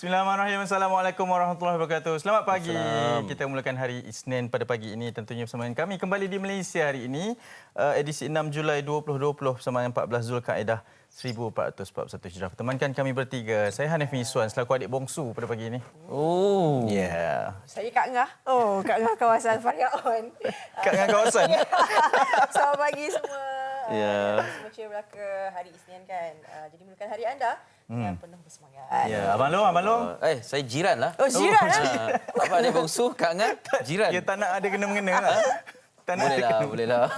Bismillahirrahmanirrahim. Assalamualaikum warahmatullahi wabarakatuh. Selamat pagi. Kita mulakan hari Isnin pada pagi ini tentunya bersama dengan kami kembali di Malaysia hari ini. Edisi 6 Julai 2020 bersama dengan 14 Zulkaidah 1441 Hijrah. Temankan kami bertiga. Saya Hanif Miswan selaku adik bongsu pada pagi ini. Oh. Ya. Yeah. Saya Kak Ngah. Oh, Kak Ngah kawasan Faryaon. Kak Ngah kawasan. Selamat pagi semua. Ya. Semua cerita ke hari Isnin kan. Jadi mulakan hari anda yang penuh bersemangat. Ya, Abang Long. Saya jiran lah. Oh, jiran. Apa adik bongsu, Kak Ngah? Jiran. Ya, tak nak ada kena-mengena lah. Boleh lah.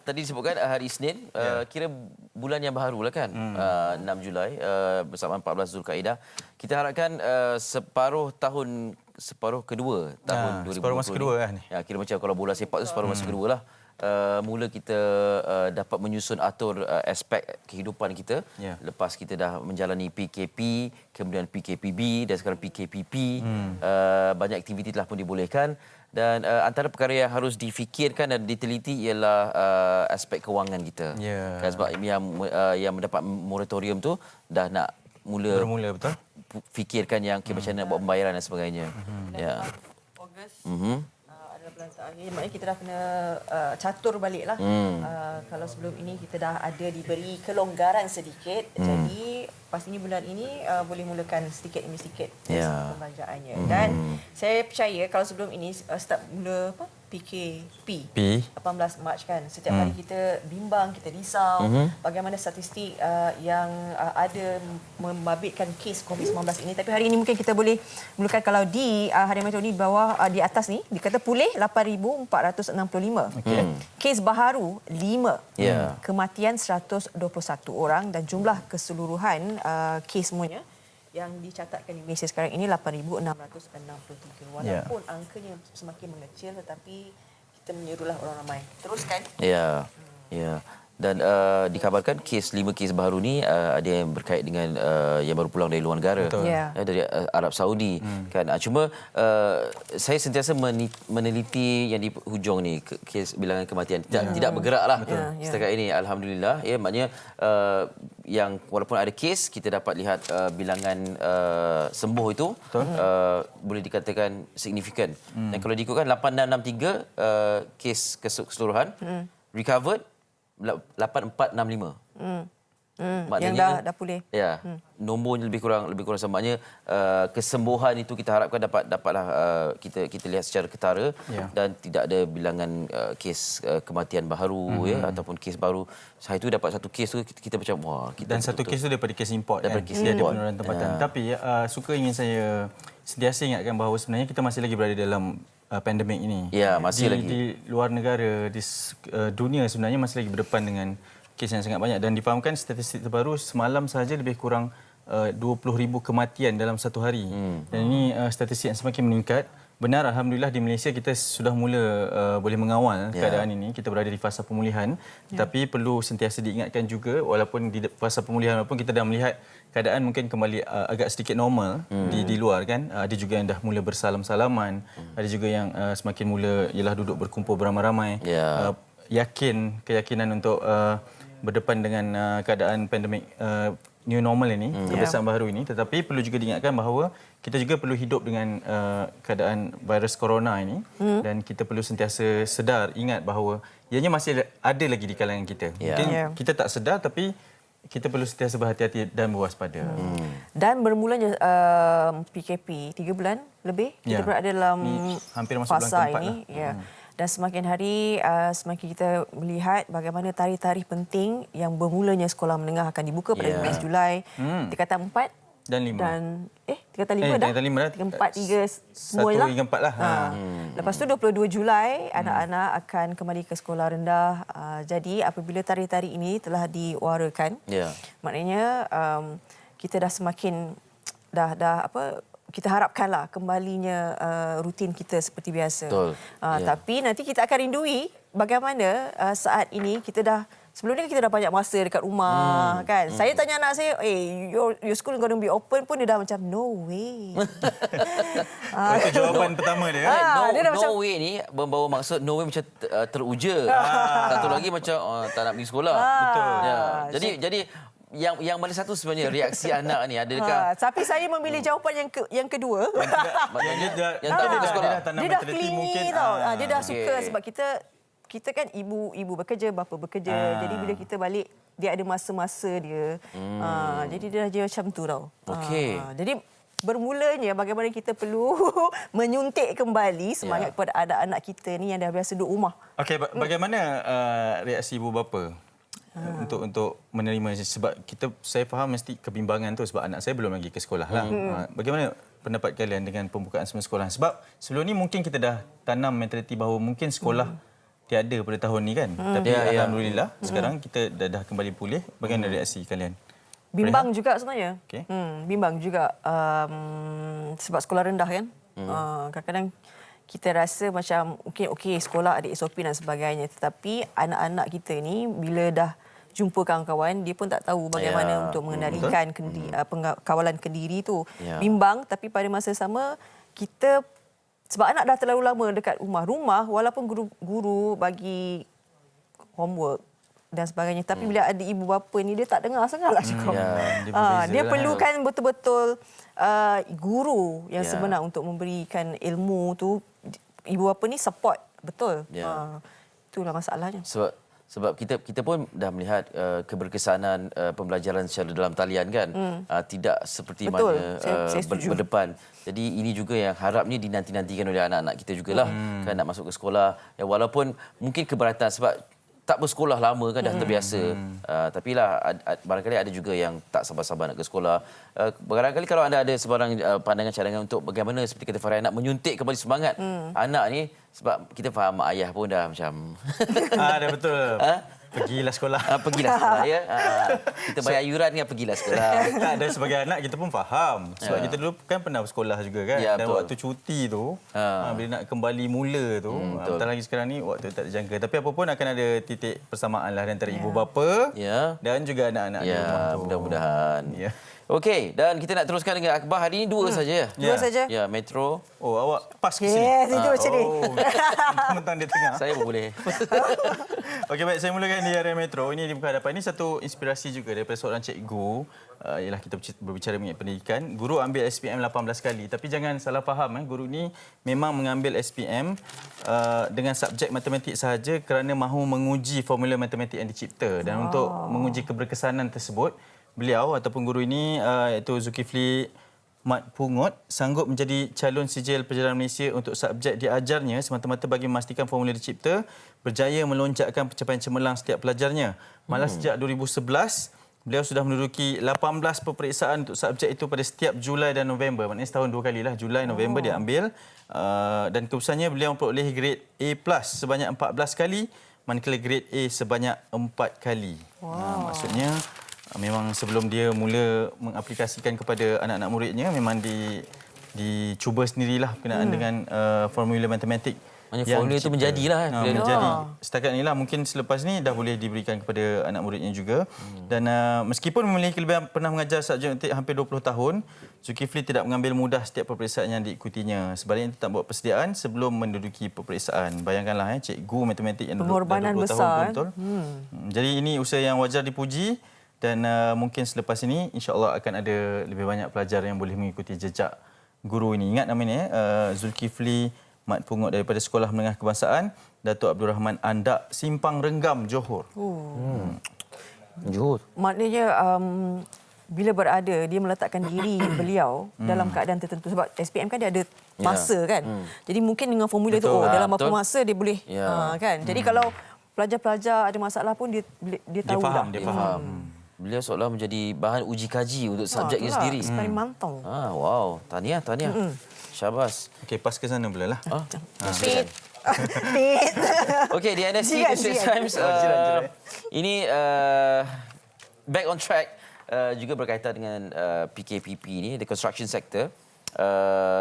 Tadi disebutkan hari Isnin, kira bulan yang baru lah kan, 6 Julai bersama 14 Zulkaidah. Kita harapkan separuh kedua tahun 2020. Separuh masa kedua lah ni. Ya, kira macam kalau bola sepak tu separuh masa kedua lah. Mula kita dapat menyusun atur aspek kehidupan kita. Lepas kita dah menjalani PKP, kemudian PKPB dan sekarang PKPP. Banyak aktiviti telah pun dibolehkan. Dan antara perkara yang harus difikirkan dan diteliti ialah aspek kewangan kita. Kan, sebab yang mendapat moratorium tu dah nak bermula betul. Fikirkan yang macam mana buat pembayaran dan sebagainya. Ya. Ogos. Adalah bulan terakhir. Maknanya kita dah kena catur baliklah. Kalau sebelum ini kita dah ada diberi kelonggaran sedikit. Jadi pastinya bulan ini boleh mulakan sedikit demi sedikit pembelanjaannya. Dan saya percaya kalau sebelum ini start mula PKP 18 Mac kan, setiap hari kita bimbang, kita risau bagaimana statistik yang ada membabitkan kes COVID-19 ini. Tapi hari ini mungkin kita boleh mulakan kalau di harian metro ni bawah di atas ni dikata pulih 8,465. Kes baharu 5. Kematian 121 orang dan jumlah keseluruhan kes semuanya yang dicatatkan di Malaysia sekarang ini 8,663. Walaupun angkanya semakin mengecil tetapi kita menyerulah orang ramai. Teruskan. Ya. Dan dikabarkan 5 kes baru ni ada yang berkait dengan yang baru pulang dari luar negara. Dari Arab Saudi kan. Cuma saya sentiasa meneliti yang di hujung ni kes bilangan kematian tidak bergeraklah setakat ini, alhamdulillah. Ya, maknanya yang walaupun ada kes kita dapat lihat bilangan sembuh itu boleh dikatakan signifikan. Dan kalau diikutkan 8663 kes keseluruhan, recovered 8465. Maknanya yang dah pulih. Ya. Nombornya lebih kurang sama. Maknanya kesembuhan itu kita harapkan dapatlah kita lihat secara ketara dan tidak ada bilangan kes kematian baru ataupun kes baru. Hari itu dapat satu kes tu kita macam wah, kita dan satu kes tu daripada kes import daripada kan. Kes Dia ada penurunan tempatan. Tapi suka ingin saya sentiasa ingatkan bahawa sebenarnya kita masih lagi berada dalam pandemik ini. Ya, masih lagi. Di luar negara, di dunia sebenarnya masih lagi berdepan dengan kes yang sangat banyak dan difahamkan statistik terbaru semalam sahaja lebih kurang 20,000 kematian dalam satu hari. Dan ini statistik yang semakin meningkat. Benar, alhamdulillah di Malaysia kita sudah mula boleh mengawal keadaan ini. Kita berada di fasa pemulihan. Tapi perlu sentiasa diingatkan juga walaupun di fasa pemulihan walaupun kita dah melihat keadaan mungkin kembali agak sedikit normal di luar kan. Ada juga yang dah mula bersalam-salaman. Ada juga yang semakin mula ialah duduk berkumpul beramai-ramai. Keyakinan untuk berdepan dengan keadaan pandemik new normal ini, kebiasaan baru ini. Tetapi perlu juga diingatkan bahawa kita juga perlu hidup dengan keadaan virus corona ini dan kita perlu sentiasa sedar, ingat bahawa ianya masih ada lagi di kalangan kita. Mungkin kita tak sedar tapi kita perlu sentiasa berhati-hati dan berwaspada. Dan bermulanya PKP 3 bulan lebih kita berada dalam hampir masuk bulan keempat ini lah. Dan semakin hari semakin kita melihat bagaimana tarikh-tarikh penting yang bermulanya sekolah menengah akan dibuka pada 15 Julai. Tingkatan 4 dan 5. Tingkatan 5 dah. Tingkatan 4, 3 semua lah. 1 hingga 4 lah. Lepas tu 22 Julai anak-anak akan kembali ke sekolah rendah. Jadi apabila tarikh-tarikh ini telah diwarakan, maknanya kita dah semakin kita harapkanlah kembalinya rutin kita seperti biasa. Tapi nanti kita akan rindui bagaimana saat ini kita dah sebelum ni kita dah banyak masa dekat rumah kan. Saya tanya anak saya, your school going to be open pun dia dah macam no way. Itu jawapan pertama dia. No way ni membawa maksud no way macam teruja. Satu lagi macam tak nak pergi sekolah. Betul. Jadi yang mana satu sebenarnya reaksi anak ni? Adakah Tapi saya memilih jawapan yang kedua. yang tak boleh ke sekolah? Dia dah clingy tau. Dia dah suka sebab kita kan ibu bekerja, bapa bekerja. Jadi bila kita balik, dia ada masa-masa dia. Jadi dia dah macam tu tau. Okey. Jadi bermulanya bagaimana kita perlu menyuntik kembali semangat kepada anak-anak kita ni yang dah biasa duduk rumah. Okey, bagaimana reaksi ibu bapa untuk menerima, sebab saya faham mesti kebimbangan tu sebab anak saya belum lagi ke sekolah lah. Bagaimana pendapat kalian dengan pembukaan semua sekolah? Sebab sebelum ni mungkin kita dah tanam mentaliti bahawa mungkin sekolah tiada pada tahun ni kan. Tapi alhamdulillah sekarang kita dah kembali pulih. Bagaimana reaksi kalian? Bimbang juga sebenarnya. Okey. Bimbang juga sebab sekolah rendah kan. Kadang-kadang kita rasa macam okey sekolah ada SOP dan sebagainya, tetapi anak-anak kita ni bila dah jumpa kawan-kawan dia pun tak tahu bagaimana untuk mengendalikan kawalan kendiri tu. Bimbang, tapi pada masa sama kita sebab anak dah terlalu lama dekat rumah walaupun guru bagi homework dan sebagainya, tapi bila ada ibu bapa ni dia tak dengar sangatlah cakap. Dia perlukan betul-betul guru yang sebenar untuk memberikan ilmu tu. Ibu bapa ni support betul. Itulah masalahnya. Sebab kita pun dah melihat keberkesanan pembelajaran secara dalam talian kan. Tidak seperti betul. mana Saya berdepan. Jadi ini juga yang harapnya dinanti-nantikan oleh anak-anak kita jugalah. Kan nak masuk ke sekolah. Ya, walaupun mungkin keberatan sebab tak bersekolah lama kan dah terbiasa. Tapi lah barangkali ada juga yang tak sabar-sabar nak ke sekolah. Barangkali kalau anda ada sebarang pandangan cadangan untuk bagaimana seperti kata Farah nak menyuntik kembali semangat anak ni, sebab kita faham mak ayah pun dah macam Dah betul. Pergilah sekolah. Pergilah sekolah ya. Kita bayar yuran kan, pergilah sekolah. Tak, dan sebagai anak kita pun faham. Sebab kita dulu kan pernah bersekolah juga kan. Ya, dan betul. waktu cuti tu, bila nak kembali mula tu, apatah lagi sekarang ni waktu tak dijangka. Tapi apa pun akan ada titik persamaan lah antara ibu bapa dan juga anak-anak di rumah tu. Mudah-mudahan. Ya. Okey, dan kita nak teruskan dengan akhbar hari ini dua saja ya. Dua saja. Ya, Metro. Oh, awak pas ke sini? Yes, itu macam ni. Mentang dia tengah. Saya pun boleh. Okey, baik, saya mulakan di area Metro. Ini di muka hadapan. Ini satu inspirasi juga daripada seorang cikgu. Ialah kita berbicara mengenai pendidikan. Guru ambil SPM 18 kali. Tapi jangan salah faham. Guru ni memang mengambil SPM dengan subjek matematik sahaja kerana mahu menguji formula matematik yang dicipta. Dan untuk menguji keberkesanan tersebut, beliau ataupun guru ini iaitu Zulkifli Mat Pungut sanggup menjadi calon sijil perjalanan Malaysia untuk subjek diajarnya semata-mata bagi memastikan formula dicipta berjaya melonjakkan pencapaian cemerlang setiap pelajarnya. Malah sejak 2011, beliau sudah menduduki 18 peperiksaan untuk subjek itu pada setiap Julai dan November. Maknanya setahun dua kalilah, Julai, November dia ambil. Dan keputusannya beliau memperoleh grade A+ sebanyak 14 kali, manakala grade A sebanyak 4 kali. Maksudnya memang sebelum dia mula mengaplikasikan kepada anak-anak muridnya memang dicuba sendirilah berkenaan dengan formula matematik. Maksudnya formula itu menjadilah kan. Menjadi setakat inilah, mungkin selepas ni dah boleh diberikan kepada anak muridnya juga. Dan meskipun memiliki kelebihan pernah mengajar subjek matematik hampir 20 tahun, Zulkifli tidak mengambil mudah setiap peperiksaan yang diikutinya. Sebaliknya tak buat persediaan sebelum menduduki peperiksaan. Bayangkanlah cikgu matematik yang duduk dah 20 tahun betul. Jadi ini usaha yang wajar dipuji. Dan mungkin selepas ini insya-Allah akan ada lebih banyak pelajar yang boleh mengikuti jejak guru ini. Ingat namanya Zulkifli Mat Pungut daripada Sekolah Menengah Kebangsaan Datuk Abdul Rahman Andak, Simpang Renggam, Johor. Johor. Maknanya bila berada dia meletakkan diri beliau dalam keadaan tertentu sebab SPM kan dia ada masa kan. Jadi mungkin dengan formula betul. tu dalam berapa masa dia boleh kan. Jadi kalau pelajar-pelajar ada masalah pun dia tahu dah. Dia faham. Beliau seolah menjadi bahan uji kaji untuk subjeknya sendiri. Eksperimental. Wow, tahniah. Syabas. Okey, pas ke sana pula lah. Pit. Okey, di NSC Straits Times ini back on track juga berkaitan dengan PKPP ni, the construction sector.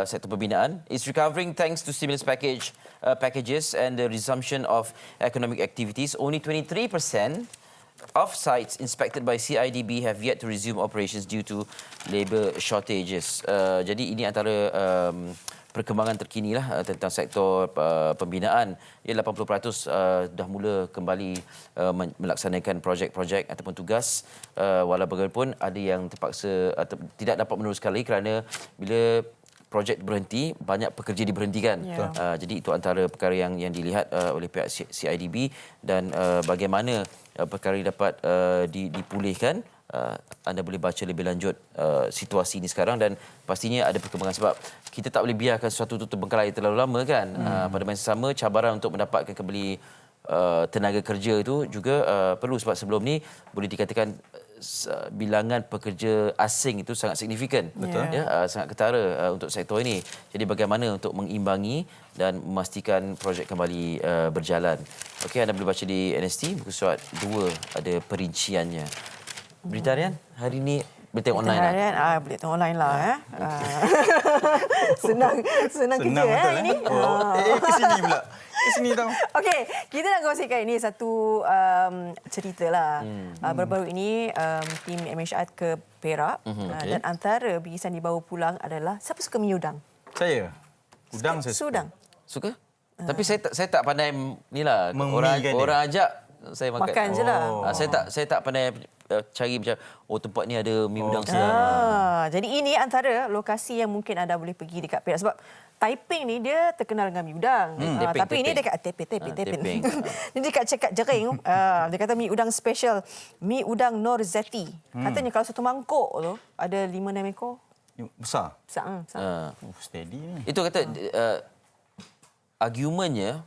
Sektor pembinaan is recovering thanks to stimulus packages and the resumption of economic activities. Only 23% of sites inspected by CIDB have yet to resume operations due to labour shortages. Jadi ini antara perkembangan terkini lah tentang sektor pembinaan. 80% dah mula kembali melaksanakan projek-projek ataupun tugas. Walau bagaimanapun ada yang terpaksa atau tidak dapat meneruskan lagi kerana bila projek berhenti, banyak pekerja diberhentikan. Jadi itu antara perkara yang dilihat oleh pihak CIDB dan bagaimana perkara ini dapat dipulihkan. Anda boleh baca lebih lanjut situasi ini sekarang dan pastinya ada perkembangan sebab kita tak boleh biarkan sesuatu itu terbengkalai terlalu lama kan. Pada masa sama cabaran untuk mendapatkan kembali tenaga kerja itu juga perlu sebab sebelum ni boleh dikatakan bilangan pekerja asing itu sangat signifikan. Betul. Ya, sangat ketara untuk sektor ini. Jadi bagaimana untuk mengimbangi dan memastikan projek kembali berjalan. Okey, anda boleh baca di NST buku surat 2 ada perinciannya. Berita harian hari ini boleh tengok online lah. Harian, boleh tengok online lah. Senang kerja betul, ini. Ke sini pula. Ke sini tau. Okey, kita nak kongsikan ini satu cerita lah. Baru-baru ini tim MHR ke Perak dan antara bingkisan dibawa pulang adalah siapa suka mi udang? Saya. Udang saya suka. Udang. Suka? Tapi saya tak pandai ni lah. Memikan Orang ajak saya makan. Makan je lah. Saya tak pandai cari macam tempat ni ada mi udang sedap. Jadi ini antara lokasi yang mungkin anda boleh pergi dekat Perak sebab Taiping ni dia terkenal dengan mi udang. Teping, Tapi ini teping. dekat Teping. Teping. Ini dekat Cekat Jering. Dia kata mi udang special, mi udang Nur Zeti. Katanya kalau satu mangkuk tu ada 5-6 ekor. Besar. Besar. Steady ni. Itu kata argumennya,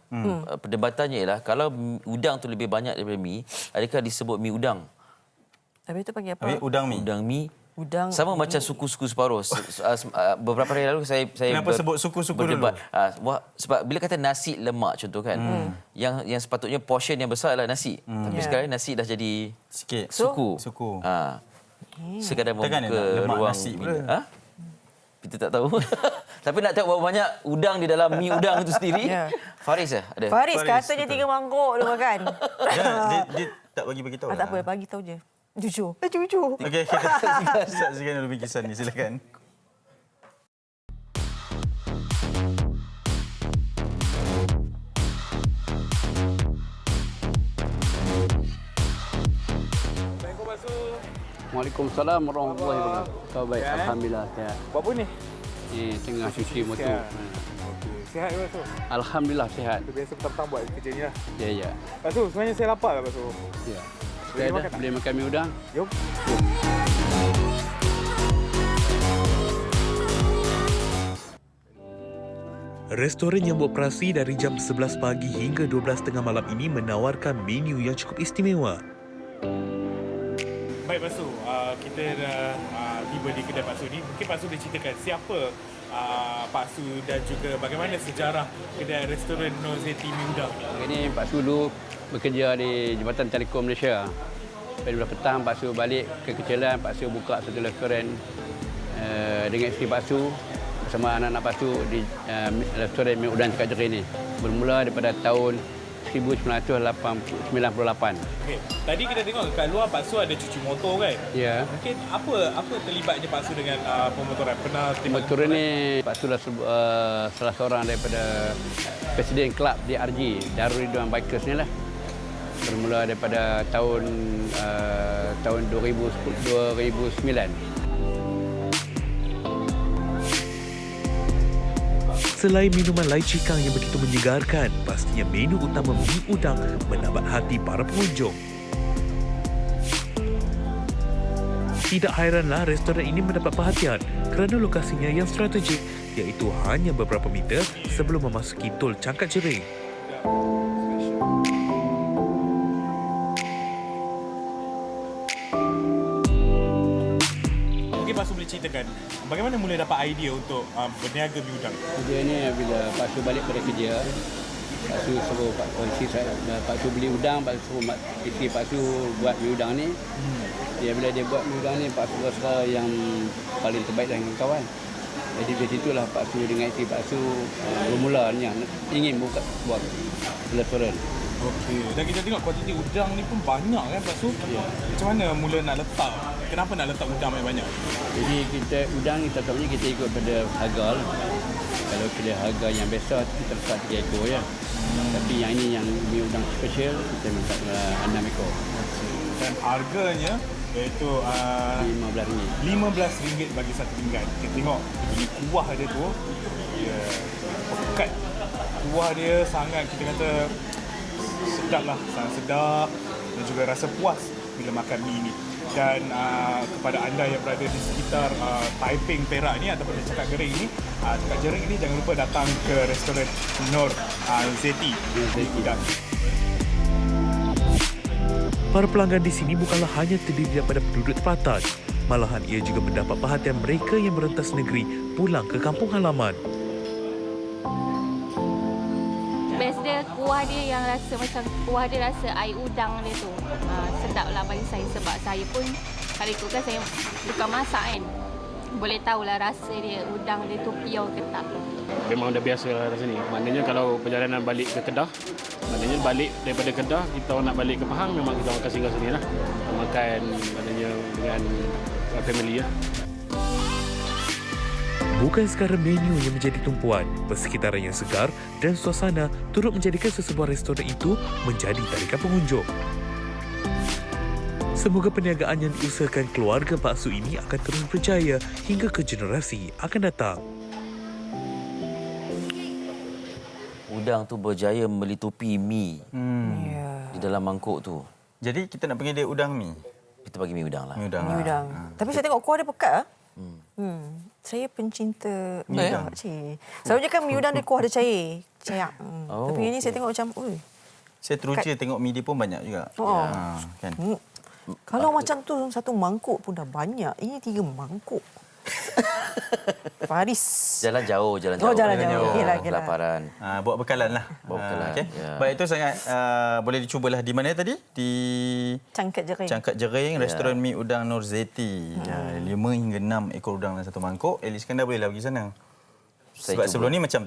perdebatannya ialah kalau udang tu lebih banyak daripada mi, adakah disebut mi udang? Habis tu panggil apa? Habis udang mi. Udang mi. Udang. Sama macam suku-suku separuh. Beberapa hari lalu saya Kenapa sebut suku-suku berdebat. Sebab bila kata nasi lemak contoh kan, yang sepatutnya portion yang besar adalah nasi. Tapi sekarang nasi dah jadi Sikit. suku. Suku. Sekadar Takkan membuka nak lemak ruang nasi mi. pula? Kita tak tahu. Tapi nak tengok berapa banyak udang di dalam mi udang itu sendiri. Faris ada? Faris Faris, katanya betul. 3 mangkuk dia makan. Dia tak bagi tahu. Tak apa, bagi tahu je. Jujur. Jujur. Okey, kita saksikan dulu bingkisan ni. Silakan. Waalaikumsalam warahmatullahi wabarakatuh. Baik, alhamdulillah sihat. Buat apa ni? Tengah cuci motor. Okey. Sihat ke, Pak Su? Alhamdulillah sihat. Itu biasa petang-petang buat kerja ni lah. Ya. Pak Su, sebenarnya saya lapar lah, Pak Su. Ya. Boleh Saya makan dah tak? boleh makan mi udang. Jom. Restoran yang beroperasi dari jam 11 pagi hingga 12 tengah malam ini menawarkan menu yang cukup istimewa. Baik, Pak Su. Kita dah tiba di kedai Pak Su ni. Mungkin Pak Su boleh ceritakan siapa Pak Su dan juga bagaimana sejarah kedai restoran Nur Zeti Mi Udang ni. Ini Pak Su dulu bekerja di Jabatan Telekom Malaysia. Pada petang Pak Su balik ke kecilan, Pak Su buka satu restoran dengan isteri Pak Su bersama anak-anak Pak Su di restoran Mi Udang Cekat Jering ini. Bermula daripada tahun 1998. Okey. Tadi kita tengok kat luar Pak Su ada cuci motor kan? Ya. Mungkin apa terlibatnya Pak Su dengan pemotoran? Pernah terlibat Motor ini Pak Su salah seorang daripada Presiden Kelab DRG, Darul Ridwan Bikers ni lah. Bermula daripada tahun 2009. Selain minuman lai cikang yang begitu menyegarkan, pastinya menu utama mi udang menabat hati para pengunjung. Tidak hairanlah restoran ini mendapat perhatian kerana lokasinya yang strategik, iaitu hanya beberapa meter sebelum memasuki tol Cangkat Jering. Mungkin Pak Su boleh ceritakan bagaimana mula dapat idea untuk berniaga mi udang? Kerja ni bila Pak Su balik pada kerja, Pak Su suruh Pak Polisi saya, Pak Su beli udang, Pak Su suruh isteri Pak Su buat mi udang ni. Bila dia buat mi udang ni, Pak Su rasa yang paling terbaik dengan kawan. Jadi dari situlah Pak Su dengan isteri Pak Su bermula ingin buat restoran. Okey. Dan kita tengok kuantiti udang ni pun banyak kan Pak Su? Ya. Macam mana mula nak letak? Kenapa nak letak udang banyak-banyak? Jadi kita udang ni tetapnya kita ikut pada harga lah. Kalau kedai harga yang biasa kita letak 3 ekor ya. Tapi yang ini yang mi udang special kita minta 6 ekor. Dan harganya iaitu RM15. RM15 bagi satu pinggan. Kita tengok ini kuah dia tu, dia pekat. Kuah dia sangat, kita kata sedap lah, sangat sedap dan juga rasa puas bila makan mi ini. Dan kepada anda yang berada di sekitar Taiping, Perak ni ataupun di Cakap Jering ni, jangan lupa datang ke restoran Nur Zeti di Udang. Para pelanggan di sini bukanlah hanya terdiri daripada penduduk tempatan, malahan ia juga mendapat perhatian mereka yang merentas negeri pulang ke kampung halaman. Best dia kuah dia yang rasa macam kuah dia rasa air udang dia tu. Sedaplah bagi saya sebab saya pun kalau ikutkan saya tukang masak kan. Boleh tahulah rasa dia udang dia tu pure ke tak. Memang dah biasa lah rasa ni. Maknanya kalau perjalanan balik ke Kedah, maknanya balik daripada Kedah, kita orang nak balik ke Pahang, memang kita akan singgah sini lah. Makan maknanya dengan family lah. Bukan sekadar menu yang menjadi tumpuan, persekitaran yang segar dan suasana turut menjadikan sesebuah restoran itu menjadi tarikan pengunjung. Semoga perniagaan yang diusahakan keluarga Pak Su ini akan terus berjaya hingga ke generasi akan datang. Udang tu berjaya melitupi mi di dalam mangkuk tu. Jadi kita nak panggil dia udang mi. Kita bagi mi udang lah. Mi udang. Mi udang. Tapi saya tengok kuah dia pekat ah. Saya pencinta mi udang, Pakcik. Selalunya kan mi udang dia kuah dia cair. Tapi ini saya tengok macam, Saya teruja tengok mi dia pun banyak juga. Kan? Kalau macam tu satu mangkuk pun dah banyak. Ini 3 mangkuk. Faris. Jalan jauh. Jalan jauh. Okeylah. Kelaparan. Buat bekalan lah. Bawa bekalan. Okay. Ya. Baik, itu sangat boleh dicubalah. Di mana tadi? Di Cangkat Jering. Cangkat Jering, restoran mi udang Nur Zeti. 5 hingga 6 ekor udang dalam satu mangkuk. Eli Iskandar bolehlah pergi sana. Sebab sebelum ni macam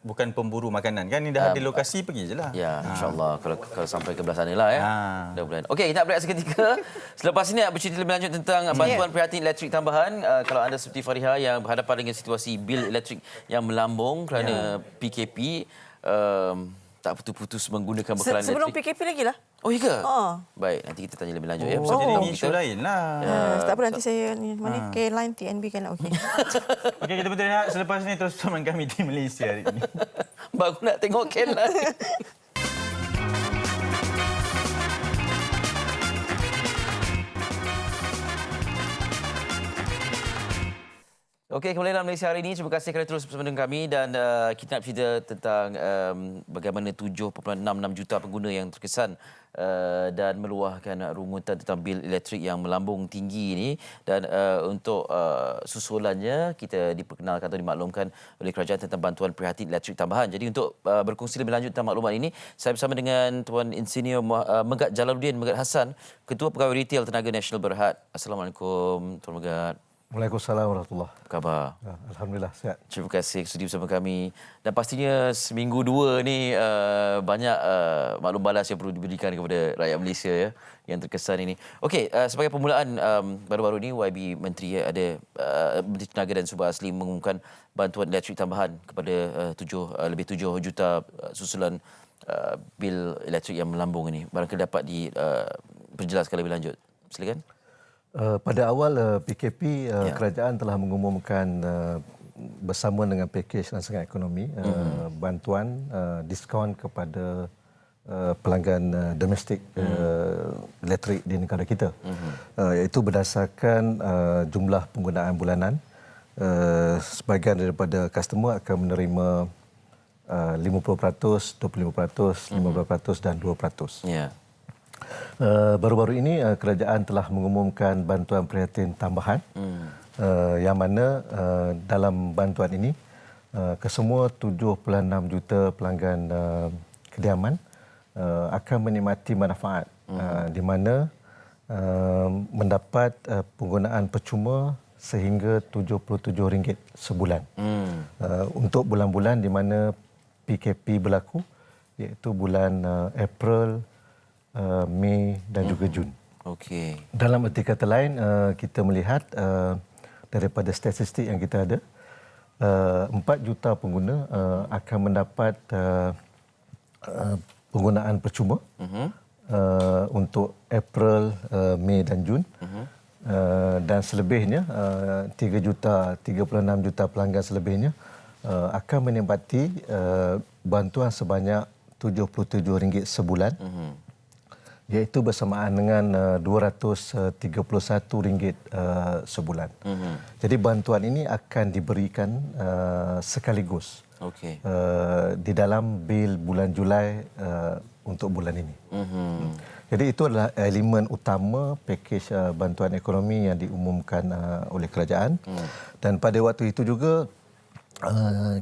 bukan pemburu makanan kan, ni dah ada lokasi, pergi je lah. Ya, insyaAllah kalau sampai ke belah sana lah ya. Mudah-mudahan. Okey, kita break seketika. Selepas ini nak bercerita lebih lanjut tentang bantuan prihatin elektrik tambahan. Kalau anda seperti Fariha yang berhadapan dengan situasi bil elektrik yang melambung kerana PKP, tak putus-putus menggunakan bekalan Sebelum elektrik. PKP lagi lah. Oh, ya ke? Baik, nanti kita tanya lebih lanjut ya. Jadi ni isu lain lah. Tak apa, nanti saya ni mana K-Line TNB kan okey. Okey, kita betul nak selepas ni terus bersama kami di Malaysia hari ini. Baru nak tengok Ken lah. Okey, kembali dalam Malaysia hari ini. Terima kasih kerana terus bersama dengan kami dan kita nak cerita tentang bagaimana 7.66 juta pengguna yang terkesan dan meluahkan rungutan tentang bil elektrik yang melambung tinggi ini. Dan untuk susulannya, kita diperkenalkan atau dimaklumkan oleh kerajaan tentang bantuan prihatin elektrik tambahan. Jadi untuk berkongsi lebih lanjut tentang maklumat ini, saya bersama dengan Tuan Insinyur Megat Jalaluddin Megat Hassan, Ketua Pegawai Retail Tenaga Nasional Berhad. Assalamualaikum, Tuan Megat. Waalaikumsalam warahmatullahi. Apa khabar? Alhamdulillah, sihat. Terima kasih sudi bersama kami. Dan pastinya seminggu dua ni banyak maklum balas yang perlu diberikan kepada rakyat Malaysia ya, yang terkesan ini. Okey, sebagai permulaan, baru-baru ni YB Menteri ada Menteri Tenaga dan Sumber Asli mengumumkan bantuan elektrik tambahan kepada lebih 7 juta susulan bil elektrik yang melambung ini. Barangkali dapat diperjelaskan lebih lanjut. Silakan. Pada awal PKP, kerajaan telah mengumumkan bersama dengan pakej rancangan ekonomi bantuan diskaun kepada pelanggan domestik elektrik di negara kita. Iaitu berdasarkan jumlah penggunaan bulanan. Sebahagian daripada customer akan menerima 50%, 25%, 15% dan 2%. Ya. Baru-baru ini kerajaan telah mengumumkan bantuan prihatin tambahan yang mana dalam bantuan ini kesemua 7.6 juta pelanggan kediaman akan menikmati manfaat di mana mendapat penggunaan percuma sehingga RM77 sebulan. Untuk bulan-bulan di mana PKP berlaku iaitu bulan April, Mei dan juga Jun. Okey. Dalam erti kata lain, kita melihat daripada statistik yang kita ada, 4 juta pengguna akan mendapat penggunaan percuma untuk April, Mei dan Jun. Dan selebihnya 36 juta pelanggan selebihnya akan menikmati bantuan sebanyak RM77 sebulan, iaitu bersamaan dengan RM231 sebulan. Jadi bantuan ini akan diberikan sekaligus di dalam bil bulan Julai untuk bulan ini. Jadi itu adalah elemen utama pakej bantuan ekonomi yang diumumkan oleh kerajaan. Dan pada waktu itu juga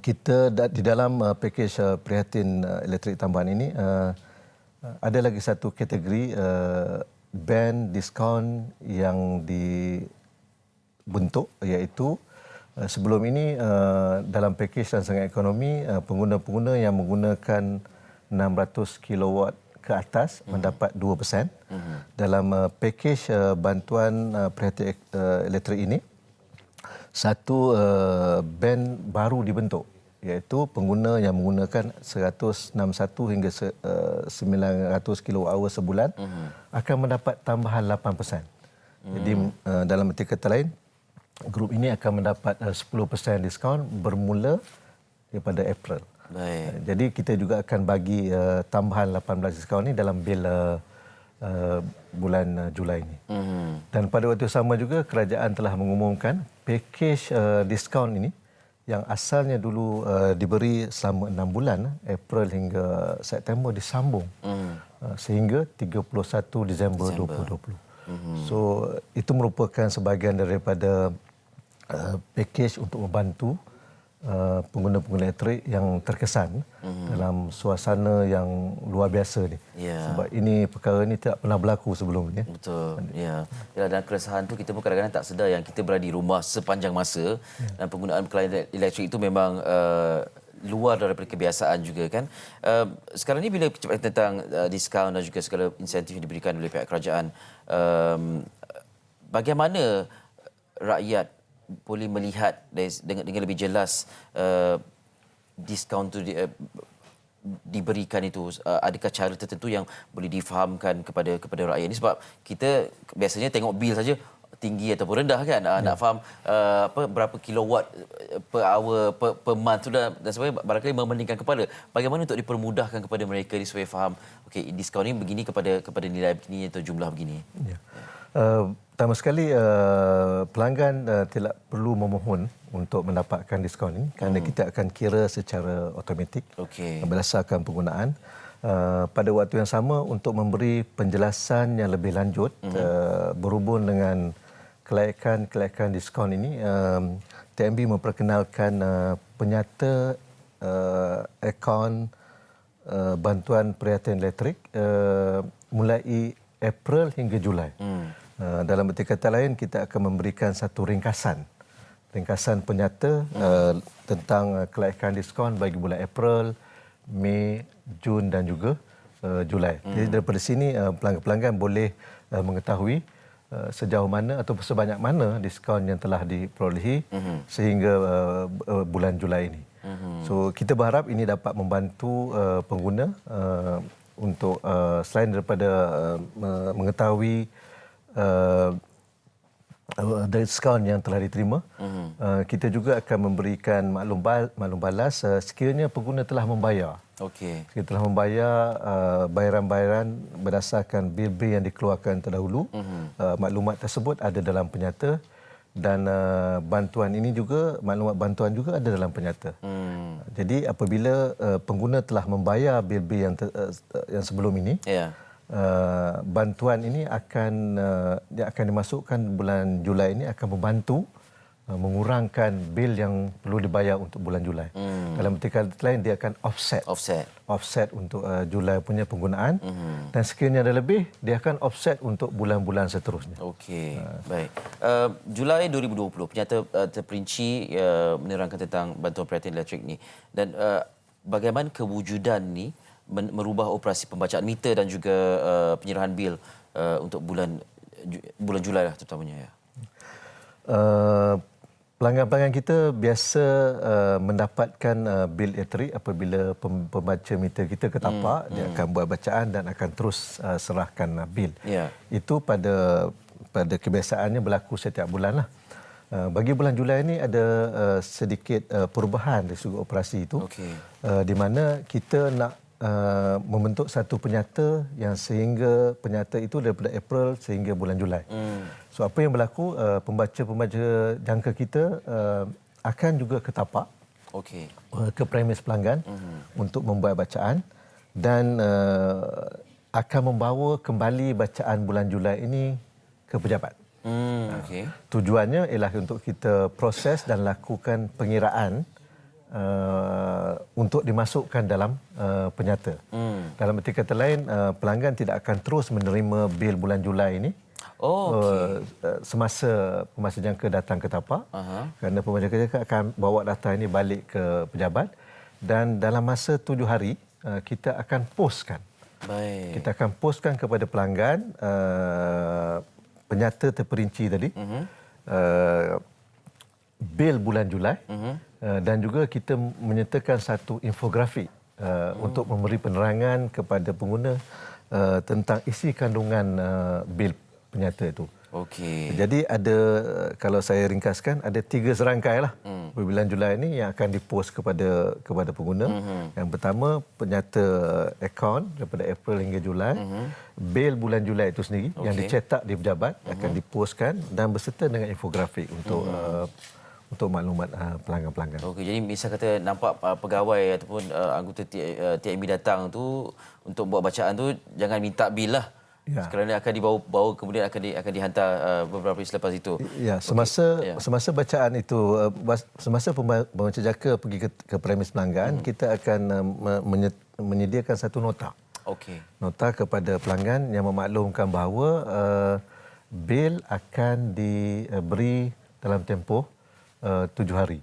kita di dalam pakej prihatin elektrik tambahan ini ada lagi satu kategori ban diskaun yang dibentuk, iaitu sebelum ini dalam pakej rancangan ekonomi pengguna-pengguna yang menggunakan 600 kilowatt ke atas mendapat 2%. Dalam pakej bantuan prihatin elektrik ini, satu ban baru dibentuk, iaitu pengguna yang menggunakan 161 hingga 900 kilowatt sebulan akan mendapat tambahan 8%. Jadi dalam arti kata lain, grup ini akan mendapat 10% diskaun bermula daripada April. Baik. Jadi kita juga akan bagi tambahan 18 diskaun ini dalam bil bulan Julai ini. Dan pada waktu sama juga kerajaan telah mengumumkan pakej diskaun ini yang asalnya dulu diberi selama 6 bulan, April hingga September, disambung sehingga 31 Disember 2020. So itu merupakan sebahagian daripada pakej untuk membantu pengguna-pengguna elektrik yang terkesan dalam suasana yang luar biasa ni. Sebab ini perkara ini tidak pernah berlaku sebelumnya. Betul. Ya. Dan keresahan tu kita pun kadang-kadang tak sedar yang kita berada di rumah sepanjang masa dan penggunaan perkhidmatan elektrik itu memang luar daripada kebiasaan juga kan. Sekarang ni bila bicara tentang diskaun dan juga segala insentif yang diberikan oleh pihak kerajaan, bagaimana rakyat boleh melihat dengan lebih jelas diskaun itu diberikan itu? Adakah cara tertentu yang boleh difahamkan kepada rakyat ini? Sebab kita biasanya tengok bil saja tinggi ataupun rendah kan. Nak faham berapa kilowatt per hour per month tu dan sebagainya, barangkali membandingkan kepala. Bagaimana untuk dipermudahkan kepada mereka ni supaya faham okey, diskaun ni begini kepada nilai begini atau jumlah begini. Ya. Pertama sekali, pelanggan tidak perlu memohon untuk mendapatkan diskaun ini kerana kita akan kira secara automatik berdasarkan penggunaan. Pada waktu yang sama, untuk memberi penjelasan yang lebih lanjut berhubung dengan kelayakan diskaun ini, TNB memperkenalkan penyata akaun bantuan perkhidmatan elektrik mulai April hingga Julai. Dalam erti kata lain, kita akan memberikan satu ringkasan penyata tentang kelayakan diskaun bagi bulan April, Mei, Jun dan juga Julai. Jadi daripada sini pelanggan-pelanggan boleh mengetahui sejauh mana atau sebanyak mana diskaun yang telah diperolehi sehingga bulan Julai ini. So kita berharap ini dapat membantu pengguna untuk selain daripada mengetahui diskaun yang telah diterima, kita juga akan memberikan maklum balas sekiranya pengguna telah membayar. Kita telah membayar bayaran-bayaran berdasarkan bil-bil yang dikeluarkan terdahulu. Maklumat tersebut ada dalam penyata dan bantuan ini juga, maklumat bantuan juga ada dalam penyata. Jadi apabila pengguna telah membayar bil-bil yang sebelum ini, bantuan ini akan dimasukkan bulan Julai ini akan membantu mengurangkan bil yang perlu dibayar untuk bulan Julai. Dalam erti kata lain, dia akan offset untuk Julai punya penggunaan dan sekiranya ada lebih, dia akan offset untuk bulan-bulan seterusnya. Okey, baik. Julai 2020 penyata terperinci menerangkan tentang bantuan perkhidmatan elektrik ni dan bagaimana kewujudan ni merubah operasi pembacaan meter dan juga penyerahan bil untuk bulan Julai lah terutamanya ya. pelanggan-pelanggan kita biasa mendapatkan bil elektrik apabila pembaca meter kita ke tapak, dia akan buat bacaan dan akan terus serahkan bil. Itu pada kebiasaannya berlaku setiap bulan lah. Bagi bulan Julai ini ada sedikit perubahan dari segi operasi itu, di mana kita nak membentuk satu penyata yang sehingga penyata itu daripada April sehingga bulan Julai. So apa yang berlaku, pembaca-pembaca jangka kita akan juga ke tapak, ke premis pelanggan untuk membuat bacaan dan akan membawa kembali bacaan bulan Julai ini ke pejabat. Tujuannya ialah untuk kita proses dan lakukan pengiraan untuk dimasukkan dalam penyata. Dalam arti kata lain, pelanggan tidak akan terus menerima bil bulan Julai ini semasa pembaca jangka datang ke tapak, kerana pembaca jangka akan bawa data ini balik ke pejabat dan dalam masa 7 hari kita akan postkan. Kita akan postkan kepada pelanggan penyata terperinci tadi, bil bulan Julai, dan juga kita menyertakan satu infografik untuk memberi penerangan kepada pengguna tentang isi kandungan bil penyata itu. Jadi ada, kalau saya ringkaskan, ada 3 serangkai lah bulan Julai ini yang akan dipost kepada pengguna. Yang pertama, penyata akaun daripada April hingga Julai. Bil bulan Julai itu sendiri yang dicetak di pejabat akan dipostkan dan berserta dengan infografik untuk maklumat pelanggan-pelanggan. Jadi misal kata nampak pegawai ataupun anggota TNB datang tu untuk buat bacaan tu, jangan minta bil lah. Kerana akan dibawa kemudian akan dihantar beberapa hari selepas itu. Semasa bacaan itu, semasa pembaca jangka pergi ke premis pelanggan, kita akan menyediakan satu nota. Nota kepada pelanggan yang memaklumkan bahawa bil akan diberi dalam tempoh 7 hari.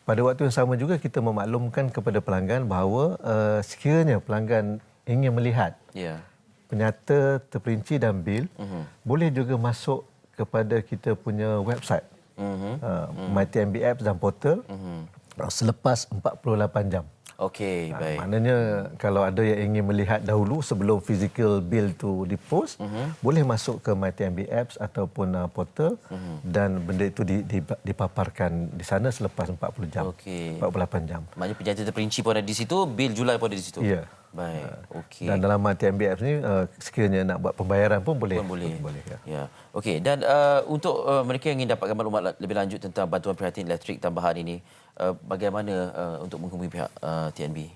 Pada waktu yang sama juga kita memaklumkan kepada pelanggan bahawa sekiranya pelanggan ingin melihat penyata terperinci dan bil, boleh juga masuk kepada kita punya website, MyTNB Apps dan portal selepas 48 jam. Baik. Maknanya kalau ada yang ingin melihat dahulu sebelum physical bill tu dipost, boleh masuk ke MyTNB Apps ataupun portal dan benda itu dipaparkan di sana selepas 40 jam. 48 jam. Maknanya penyata terperinci pun ada di situ, bil Julai pun ada di situ. Ya. Baik. Dan dalam MyTNB Apps ni sekiranya nak buat pembayaran pun boleh. Ya. Dan untuk mereka yang ingin dapatkan maklumat lebih lanjut tentang bantuan prihatin elektrik tambahan ini, bagaimana untuk menghubungi pihak TNB?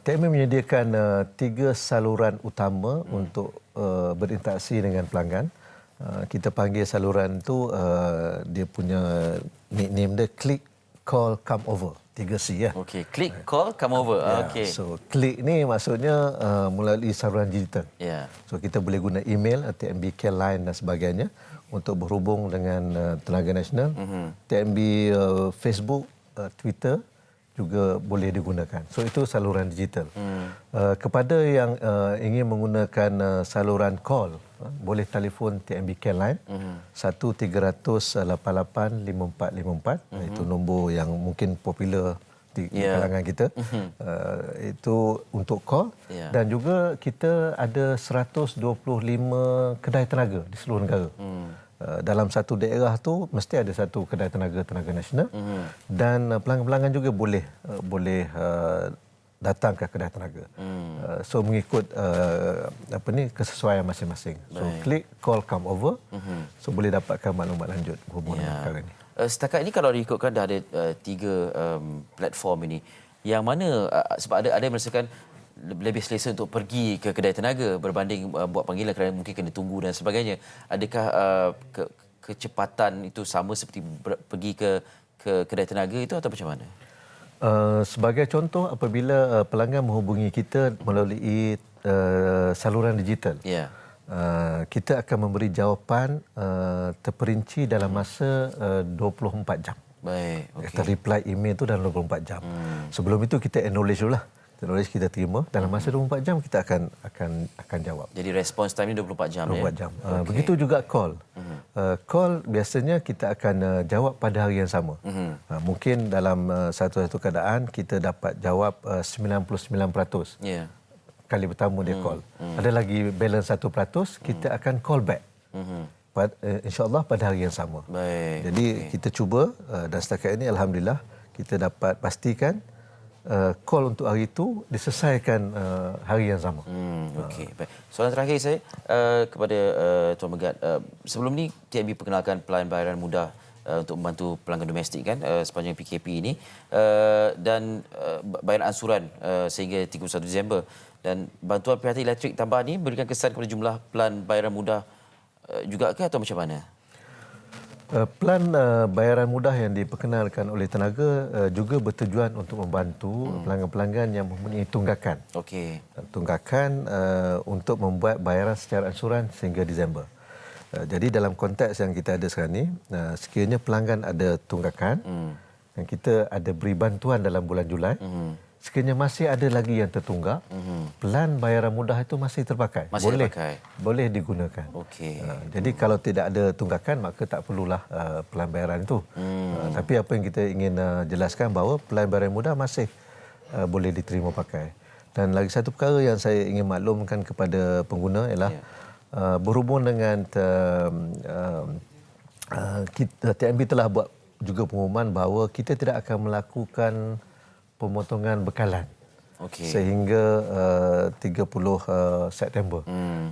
TNB menyediakan 3 saluran utama untuk berinteraksi dengan pelanggan. Kita panggil saluran tu, dia punya nickname dia Click, Call, Come Over. 3C ya. Click, Call, Come Over. So click ni maksudnya melalui saluran digital. So kita boleh guna email, TNB Care Line dan sebagainya untuk berhubung dengan tenaga nasional. TNB Facebook, Twitter juga boleh digunakan. So itu saluran digital. Kepada yang ingin menggunakan saluran call, boleh telefon TNB Care Line 1-300-88-5454. Itu nombor yang mungkin popular di kalangan kita. Itu untuk call. Dan juga kita ada 125 kedai tenaga di seluruh negara. Dalam satu daerah tu mesti ada satu kedai tenaga nasional, dan pelanggan-pelanggan juga boleh datang ke kedai tenaga. So mengikut kesesuaian masing-masing. So click, call, come over. So boleh dapatkan maklumat lanjut berhubungan dengan perkara ini. Setakat ini kalau diikutkan dah ada 3 platform ini, yang mana sebab ada yang merasakan lebih selesa untuk pergi ke kedai tenaga berbanding buat panggilan kerana mungkin kena tunggu dan sebagainya. Adakah kecepatan itu sama seperti pergi ke kedai tenaga itu atau macam mana? Sebagai contoh, apabila pelanggan menghubungi kita melalui saluran digital, kita akan memberi jawapan terperinci dalam masa 24 jam. Kita reply email tu dalam 24 jam. Sebelum itu kita acknowledge dulu lah. Teknologi kita terima dalam masa 24 jam kita akan jawab. Jadi response time ni 24 jam. 24 jam. Begitu juga call. Call biasanya kita akan jawab pada hari yang sama. Mungkin dalam satu keadaan kita dapat jawab 99%. Kali pertama dia call. Ada lagi balance 1%, kita akan call back. InsyaAllah pada hari yang sama. Baik. Jadi kita cuba dan setakat ini alhamdulillah kita dapat pastikan call untuk hari itu diselesaikan hari yang sama. Okey, baik. Soalan terakhir saya kepada Tuan Megat. Sebelum ni TNB perkenalkan pelayan bayaran mudah untuk membantu pelanggan domestik kan sepanjang PKP ini dan bayaran ansuran sehingga 31 Disember. Dan bantuan pihak elektrik tambahan ini berikan kesan kepada jumlah pelan bayaran mudah juga ke atau macam mana? Pelan bayaran mudah yang diperkenalkan oleh tenaga juga bertujuan untuk membantu pelanggan-pelanggan yang mempunyai tunggakan. Okey. Tunggakan untuk membuat bayaran secara ansuran sehingga Disember. Jadi dalam konteks yang kita ada sekarang ni, sekiranya pelanggan ada tunggakan dan kita ada beri bantuan dalam bulan Julai, sekiranya masih ada lagi yang tertunggak, pelan bayaran mudah itu masih terpakai. Boleh digunakan. Okey. Jadi kalau tidak ada tunggakan maka tak perlulah pelan bayaran itu. Tapi apa yang kita ingin jelaskan bahawa pelan bayaran mudah masih boleh diterima pakai. Dan lagi satu perkara yang saya ingin maklumkan kepada pengguna ialah berhubung dengan TNB telah buat juga pengumuman bahawa kita tidak akan melakukan pemotongan bekalan sehingga 30 September.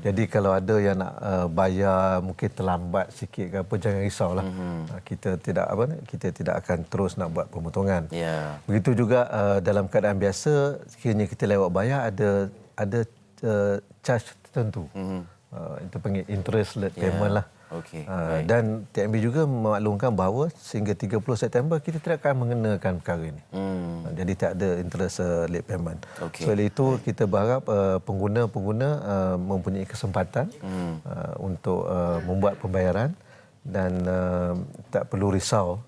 Jadi kalau ada yang nak bayar mungkin terlambat sikit ke apa, jangan risaulah. Kita tidak akan terus nak buat pemotongan. Begitu juga dalam keadaan biasa, sekiranya kita lewat bayar ada charge tertentu. Itu panggil interest late payment lah. Dan TNB juga memaklumkan bahawa sehingga 30 September kita tidak akan mengenakan perkara ini. Jadi tak ada interest late payment. So oleh itu kita berharap pengguna-pengguna mempunyai kesempatan untuk membuat pembayaran dan tak perlu risau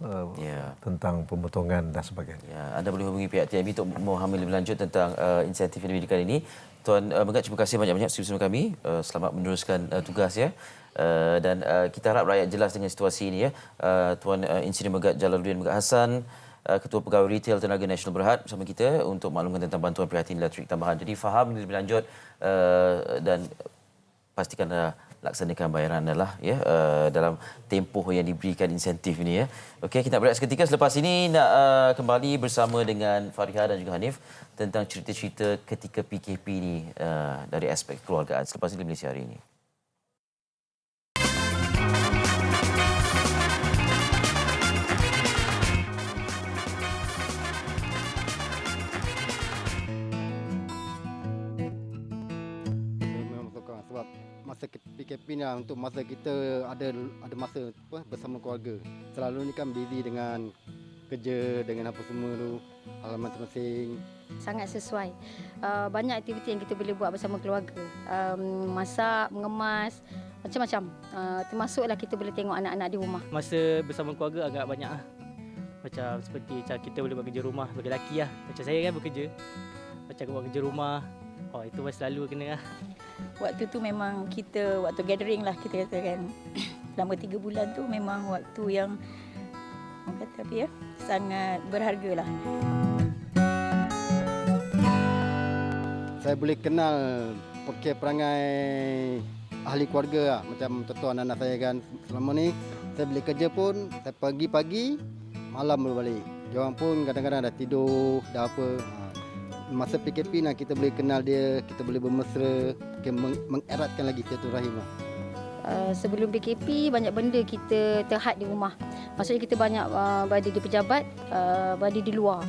tentang pemotongan dan sebagainya. Anda boleh hubungi pihak TNB untuk memahami lebih lanjut tentang insentif yang diberikan ini. Tuan Megat, terima kasih banyak-banyak bersama kami. Selamat meneruskan tugas ya. Dan kita harap rakyat jelas dengan situasi ini ya. Tuan Insiden Megat Jalaluddin Megat Hassan, Ketua Pegawai Retail Tenaga Nasional berhad bersama kita untuk maklumkan tentang bantuan prihatin elektrik tambahan. Jadi faham lebih lanjut dan pastikan laksanakan bayaran adalah ya dalam tempoh yang diberikan insentif ini ya. Okey, kita berehat seketika. Selepas ini nak kembali bersama dengan Fariha dan juga Hanif tentang cerita-cerita ketika PKP ini dari aspek keluargaan. Selepas ini Malaysia Hari ini. Masa PKP ni untuk masa kita ada masa bersama keluarga. Selalu ni kan busy dengan kerja, dengan apa semua tu, hal masing-masing. Sangat sesuai. Banyak aktiviti yang kita boleh buat bersama keluarga. Masak, mengemas, macam-macam. Termasuklah kita boleh tengok anak-anak di rumah. Masa bersama keluarga agak banyak lah. Macam seperti kita boleh buat kerja rumah bagi lelaki lah. Macam saya kan bekerja. Macam buat kerja rumah. Itu selalu kena lah. Waktu tu memang kita, waktu gathering lah kita katakan. Selama 3 bulan tu memang waktu yang orang kata apa ya, sangat berharga lah. Saya boleh kenal perangai ahli keluarga lah. Macam contoh anak-anak saya kan. Selama ni saya boleh kerja pun, saya pagi-pagi, malam baru balik. Diorang pun kadang-kadang dah tidur, dah apa. Masa PKP nak kita boleh kenal dia, kita boleh bermesra, mengeratkan lagi silaturahim lah. Sebelum PKP banyak benda kita terhad di rumah. Maksudnya kita banyak berada di pejabat, berada di luar.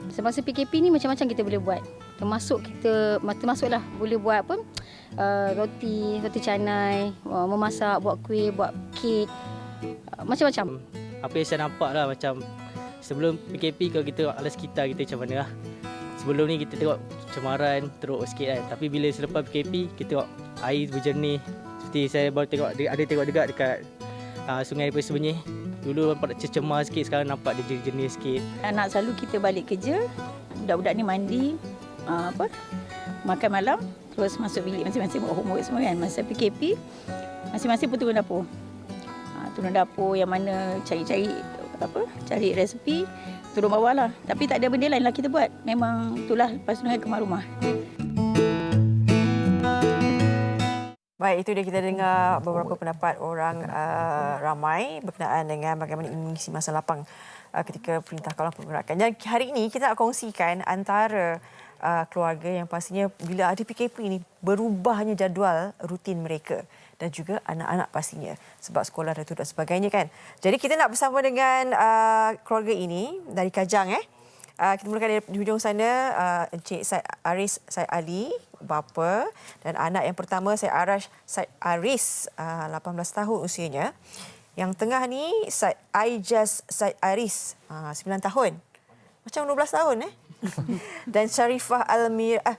Semasa PKP ni macam-macam kita boleh buat. Termasuklah boleh buat apa? Roti canai, memasak, buat kuih, buat kek, macam-macam. Apa yang saya nampak lah macam sebelum PKP kalau kita alas sekitar kita macam mana lah. Sebelum ni kita tengok cemaran, teruk sikit kan. Tapi bila selepas PKP, kita tengok air berjernih. Seperti saya baru tengok dekat Sungai Perlis Sebenyih. Dulu nampak cemar sikit, sekarang nampak dia jernih sikit. Anak selalu kita balik kerja, budak-budak ni mandi, makan malam, terus masuk bilik masing-masing buat homework semua kan. Masa PKP, masing-masing pun turun dapur. Turun dapur yang mana cari resepi, turun bawah lah. Tapi tak ada benda lain lah kita buat. Memang itulah lepas tu kemas rumah. Baik, itu dia kita dengar beberapa pendapat orang ramai berkenaan dengan bagaimana mengisi masa lapang ketika Perintah Kawalan Pergerakan. Dan hari ini kita nak kongsikan antara keluarga yang pastinya bila ada PKP ini berubahnya jadual rutin mereka dan juga anak-anak pastinya sebab sekolah dah tutup dan sebagainya kan. Jadi kita nak bersama dengan keluarga ini dari Kajang kita mulakan dari hujung sana Encik Said Aris Said Ali bapa dan anak yang pertama Said Arash Said Aris 18 tahun usianya. Yang tengah ni Said Aijaz Said Aris 9 tahun. Macam 12 tahun Dan Sharifah Almira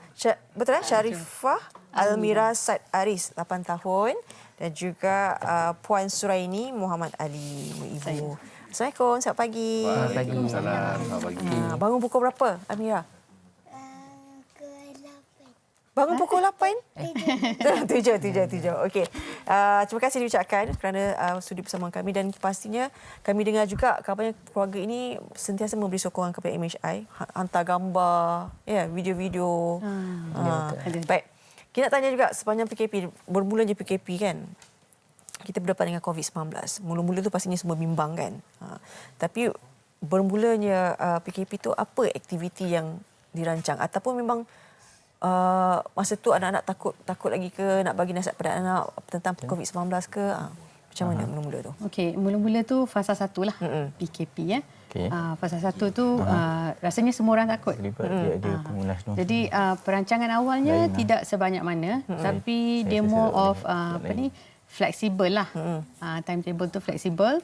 betul Sharifah Almira Said Aris 8 tahun dan juga Puan Suraini Muhammad Ali ibu. Assalamualaikum, selamat pagi. Waalaikumsalam, selamat pagi. Bangun pukul berapa Almira? Bangun pukul 8? 7. Okey. Terima kasih diucapkan kerana sudi bersama kami dan pastinya kami dengar juga kabarnya keluarga ini sentiasa memberi sokongan kepada MHI, hantar gambar, video-video. Baik. Kita nak tanya juga sepanjang PKP, bermulanya PKP kan, kita berdepan dengan COVID-19. Mula-mula tu pastinya semua bimbang kan. Tapi bermulanya PKP tu apa aktiviti yang dirancang ataupun memang masa tu anak-anak takut lagi ke nak bagi nasihat pada anak tentang COVID-19 ke? Macam mana mula-mula tu? Okey, mula-mula tu fasa 1 lah PKP ya. Okay. Fasa 1 tu rasanya semua orang takut. Jadi perancangan awalnya tidak sebanyak mana tapi dia more of fleksibel lah. Timetable tu fleksibel.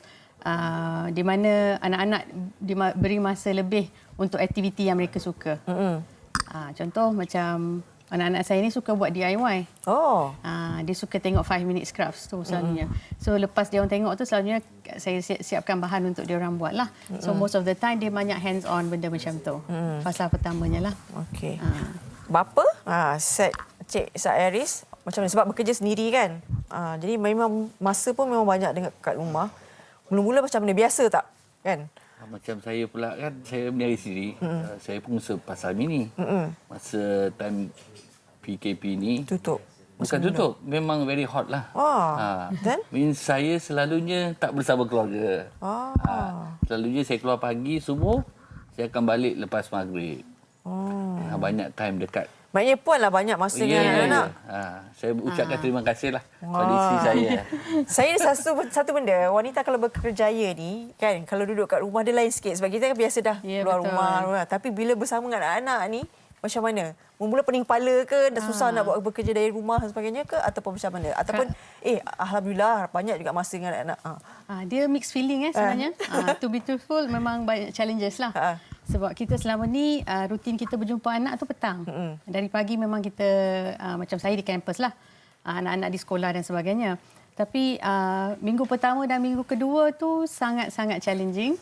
Di mana anak-anak diberi masa lebih untuk aktiviti yang mereka suka. Contoh macam anak-anak saya ni suka buat DIY. Dia suka tengok 5 minute crafts tu selalunya. So lepas dia orang tengok tu selalunya saya siapkan bahan untuk dia orang buat lah. So most of the time dia banyak hands on benda macam tu. Fasa pertamanya lah. Okey. Bapa Cik Aris macam mana? Sebab bekerja sendiri kan. Jadi memang masa pun memang banyak dekat rumah. Mula-mula macam mana? Biasa tak? Kan? Macam saya pula kan, saya berniaga sendiri. Saya pengusaha pasar mini. Masa time PKP ni tutup. Bukan tutup, memang very hot lah. Dan? Saya selalunya tak bersama keluarga. Selalunya saya keluar pagi, subuh, saya akan balik lepas maghrib. Banyak time dekat. Maknanya Puan lah banyak masa dengan anak-anak. Saya ucapkan terima kasih lah pada isteri saya. Saya satu benda, wanita kalau berkerjaya ni, kan, kalau duduk kat rumah dia lain sikit. Sebab kita kan biasa dah keluar rumah. Tapi bila bersama dengan anak-anak ni, macam mana? Mula pening kepala ke, dah susah nak buat bekerja dari rumah dan sebagainya ke? Ataupun macam mana? Ataupun, Alhamdulillah banyak juga masa dengan anak-anak. Dia mixed feeling sebenarnya. To be truthful, memang banyak challenges lah. Sebab kita selama ni rutin kita berjumpa anak tu petang. Dari pagi memang kita macam saya di kampus lah. Anak-anak di sekolah dan sebagainya. Tapi minggu pertama dan minggu kedua tu sangat-sangat challenging.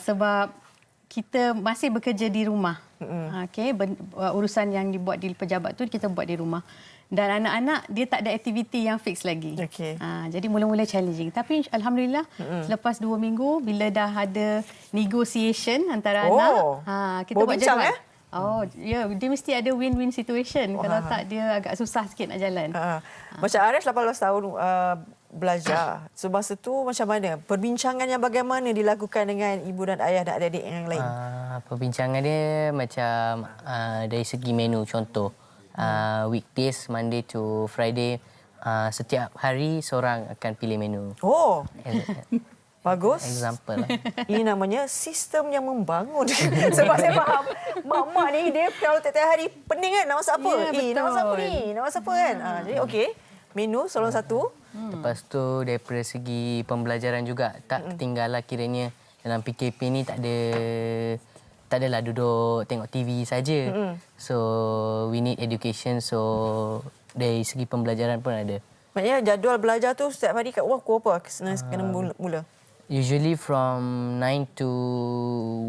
Sebab kita masih bekerja di rumah. Urusan yang dibuat di pejabat tu kita buat di rumah. Dan anak-anak dia tak ada aktiviti yang fix lagi. Jadi mula-mula challenging. Tapi alhamdulillah selepas 2 minggu bila dah ada negotiation antara anak, kita buat jadual. Dia mesti ada win-win situation. Kalau tak dia agak susah sikit nak jalan. Macam Aris 18 tahun belajar. So masa tu macam mana? Perbincangan yang bagaimana dilakukan dengan ibu dan ayah dan adik-adik yang lain? Perbincangan dia macam dari segi menu contoh. Weekdays, Monday to Friday, setiap hari seorang akan pilih menu. Bagus. Example lah. Ini namanya sistem yang membangun. Sebab saya faham, mak-mak ni dia kalau tiap-tiap hari pening kan, nak masak apa? Nak masak apa ni? Nak masak apa kan? Jadi okey, menu salah satu. Lepas tu daripada segi pembelajaran juga, tak ketinggalan kiranya dalam PKP ni tak adalah duduk tengok TV saja. So we need education. So dari segi pembelajaran pun ada. Maknanya jadual belajar tu setiap hari kat rumah pukul apa kena mula? Usually from 9 to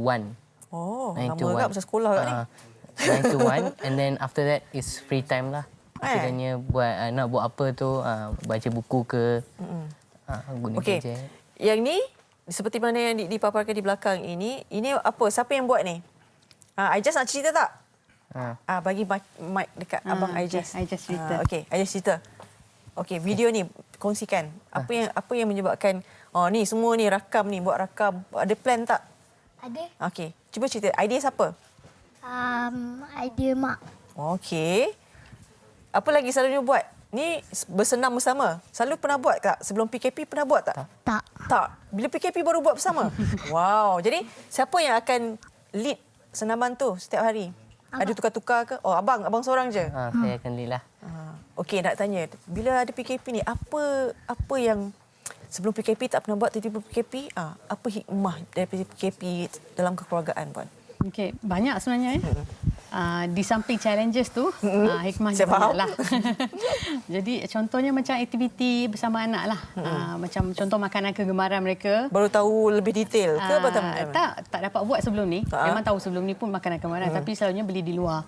1. Lama agak pasal sekolah kat ni. 9 to 1 and then after that is free time lah. Kiranya nak buat apa tu, baca buku ke, Guna Okey. gadget. Yang ni seperti mana yang dipaparkan di belakang ini apa? Siapa yang buat ni? Aijaz nak cerita tak? Bagi mic dekat abang Aijaz. Aijaz cerita. Okey, Aijaz cerita. Okey, video ni kongsikan. Apa yang menyebabkan ni semua ni rakam ni, buat rakam. Ada plan tak? Ada. Okey, cuba cerita. Idea siapa? Idea mak. Okey. Apa lagi selalunya buat? Ni bersenam bersama. Selalu pernah buat tak? Sebelum PKP pernah buat tak? Tak. Bila PKP baru buat bersama? Wow. Jadi siapa yang akan lead senaman tu setiap hari? Ada tukar-tukar ke? Abang seorang je? Saya akan lead lah. Okey, nak tanya. Bila ada PKP ni, apa yang sebelum PKP tak pernah buat, tiba-tiba PKP, apa hikmah daripada PKP dalam kekeluargaan, Puan? Okey, banyak sebenarnya. Di samping challenges tu, hikmahnya Saya faham. banyak lah. Jadi contohnya macam aktiviti bersama anak lah. Macam contoh makanan kegemaran mereka. Baru tahu lebih detail ke? Tak dapat buat sebelum ni. Memang tahu sebelum ni pun makanan kegemaran. Tapi selalunya beli di luar.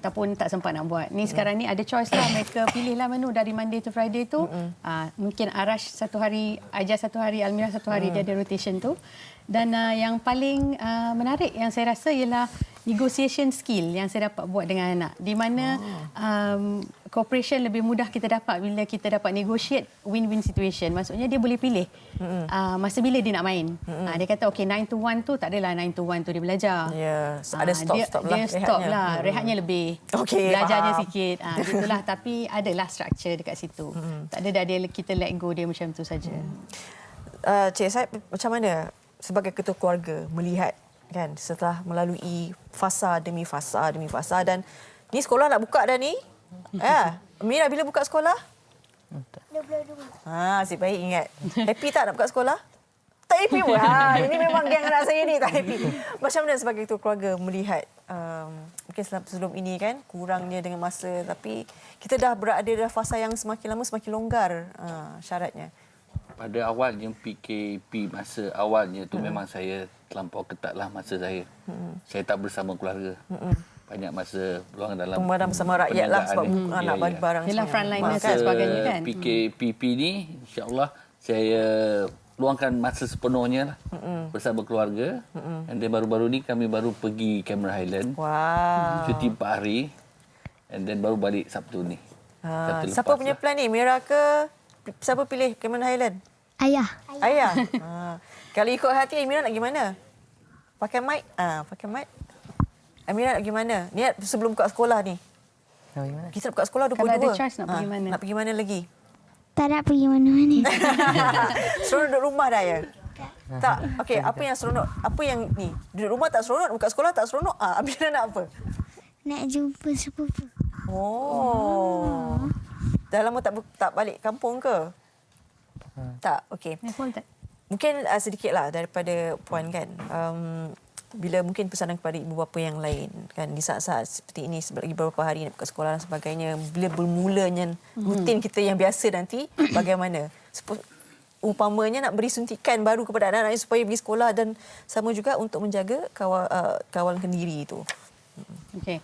Ataupun tak sempat nak buat. Ni sekarang ni ada choice lah. Mereka pilihlah menu dari Monday to Friday tu. Mungkin Arash satu hari, Aijaz satu hari, Almirah satu hari. Dia ada rotation tu. Dan yang paling menarik yang saya rasa ialah negotiation skill yang saya dapat buat dengan anak. Di mana cooperation lebih mudah kita dapat bila kita dapat negotiate win-win situation. Maksudnya dia boleh pilih masa bila dia nak main. Dia kata okey 9 to 1 tu tak adalah 9 to 1 tu dia belajar. Ada stop lah. Dia stop lah. Rehatnya lebih. Belajarnya sikit. Itulah, tapi adalah structure dekat situ. Tak ada dah kita let go dia macam tu saja. Cik Said, macam mana sebagai ketua keluarga melihat kan setelah melalui fasa demi fasa dan ni sekolah nak buka dah ni. Mira bila buka sekolah? 22. Asyik baik ingat. Happy tak nak buka sekolah? Tak happy pun. Ini memang geng anak saya ni tak happy. Macam mana sebagai ketua keluarga melihat mungkin sebelum ini kan kurangnya dengan masa, tapi kita dah berada dalam fasa yang semakin lama semakin longgar syaratnya. Pada awalnya PKP masa awalnya tu memang saya terlampau ketatlah masa saya. Saya tak bersama keluarga. Banyak masa luang dalam bersama rakyat lah sebab nak bagi barang. Yalah frontliners dan sebagainya kan. PKP ni insya-Allah saya luangkan masa sepenuhnya lah bersama keluarga. And then baru-baru ni kami baru pergi Cameron Highland. Wow. Cuti 4 hari. And then baru balik Sabtu ni. Siapa punya plan ni? Mira ke? Siapa pilih Cameron Highland? Ayah. Kalau ikut hati, Amira nak pergi mana? Pakai mic? Pakai mic. Amira nak pergi mana? Niat sebelum buka sekolah ni. Kita nak buka sekolah 22. Kalau ada choice nak pergi mana? Nak pergi mana lagi? Tak nak pergi mana-mana. Seronok duduk rumah dah ya? Tak. Okey, apa yang seronok? Apa yang ni? Duduk rumah tak seronok, buka sekolah tak seronok. Amira nak apa? Nak jumpa sepupu. Dah lama tak balik kampung ke? Tak. Okey. Mungkin sedikitlah daripada Puan kan. Bila mungkin pesanan kepada ibu bapa yang lain kan di saat-saat seperti ini lagi beberapa hari nak buka sekolah dan sebagainya, bila bermulanya rutin kita yang biasa nanti bagaimana? Umpamanya nak beri suntikan baru kepada anak-anak supaya pergi sekolah dan sama juga untuk menjaga kawalan kendiri itu. Okey.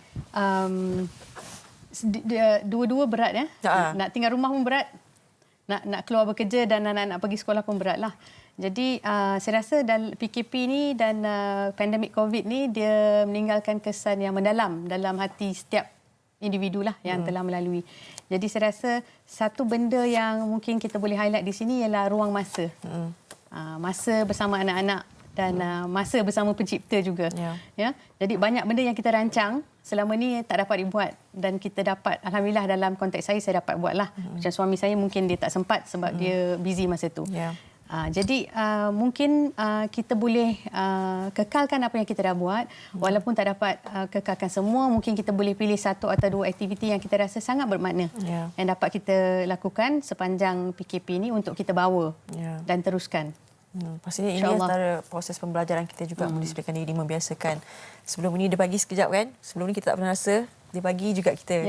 Dua-dua berat ya. Nak tinggal rumah pun berat. Nak keluar bekerja dan anak-anak pergi sekolah pun beratlah. Jadi saya rasa dalam PKP ni dan pandemik COVID ni dia meninggalkan kesan yang mendalam dalam hati setiap individu lah yang telah melalui. Jadi saya rasa satu benda yang mungkin kita boleh highlight di sini ialah ruang masa. Masa bersama anak-anak dan masa bersama pencipta juga. Ya. Jadi banyak benda yang kita rancang selama ni tak dapat dibuat dan kita dapat, alhamdulillah dalam konteks saya dapat buatlah. Macam suami saya mungkin dia tak sempat sebab dia busy masa tu. Jadi mungkin kita boleh kekalkan apa yang kita dah buat, walaupun tak dapat kekalkan semua, mungkin kita boleh pilih satu atau dua aktiviti yang kita rasa sangat bermakna yang dapat kita lakukan sepanjang PKP ini untuk kita bawa dan teruskan. Pastinya ini antara proses pembelajaran kita juga mendisiplinkan diri, membiasakan. Sebelum ini dia bagi sekejap kan, sebelum ni kita tak pernah rasa, dia bagi juga kita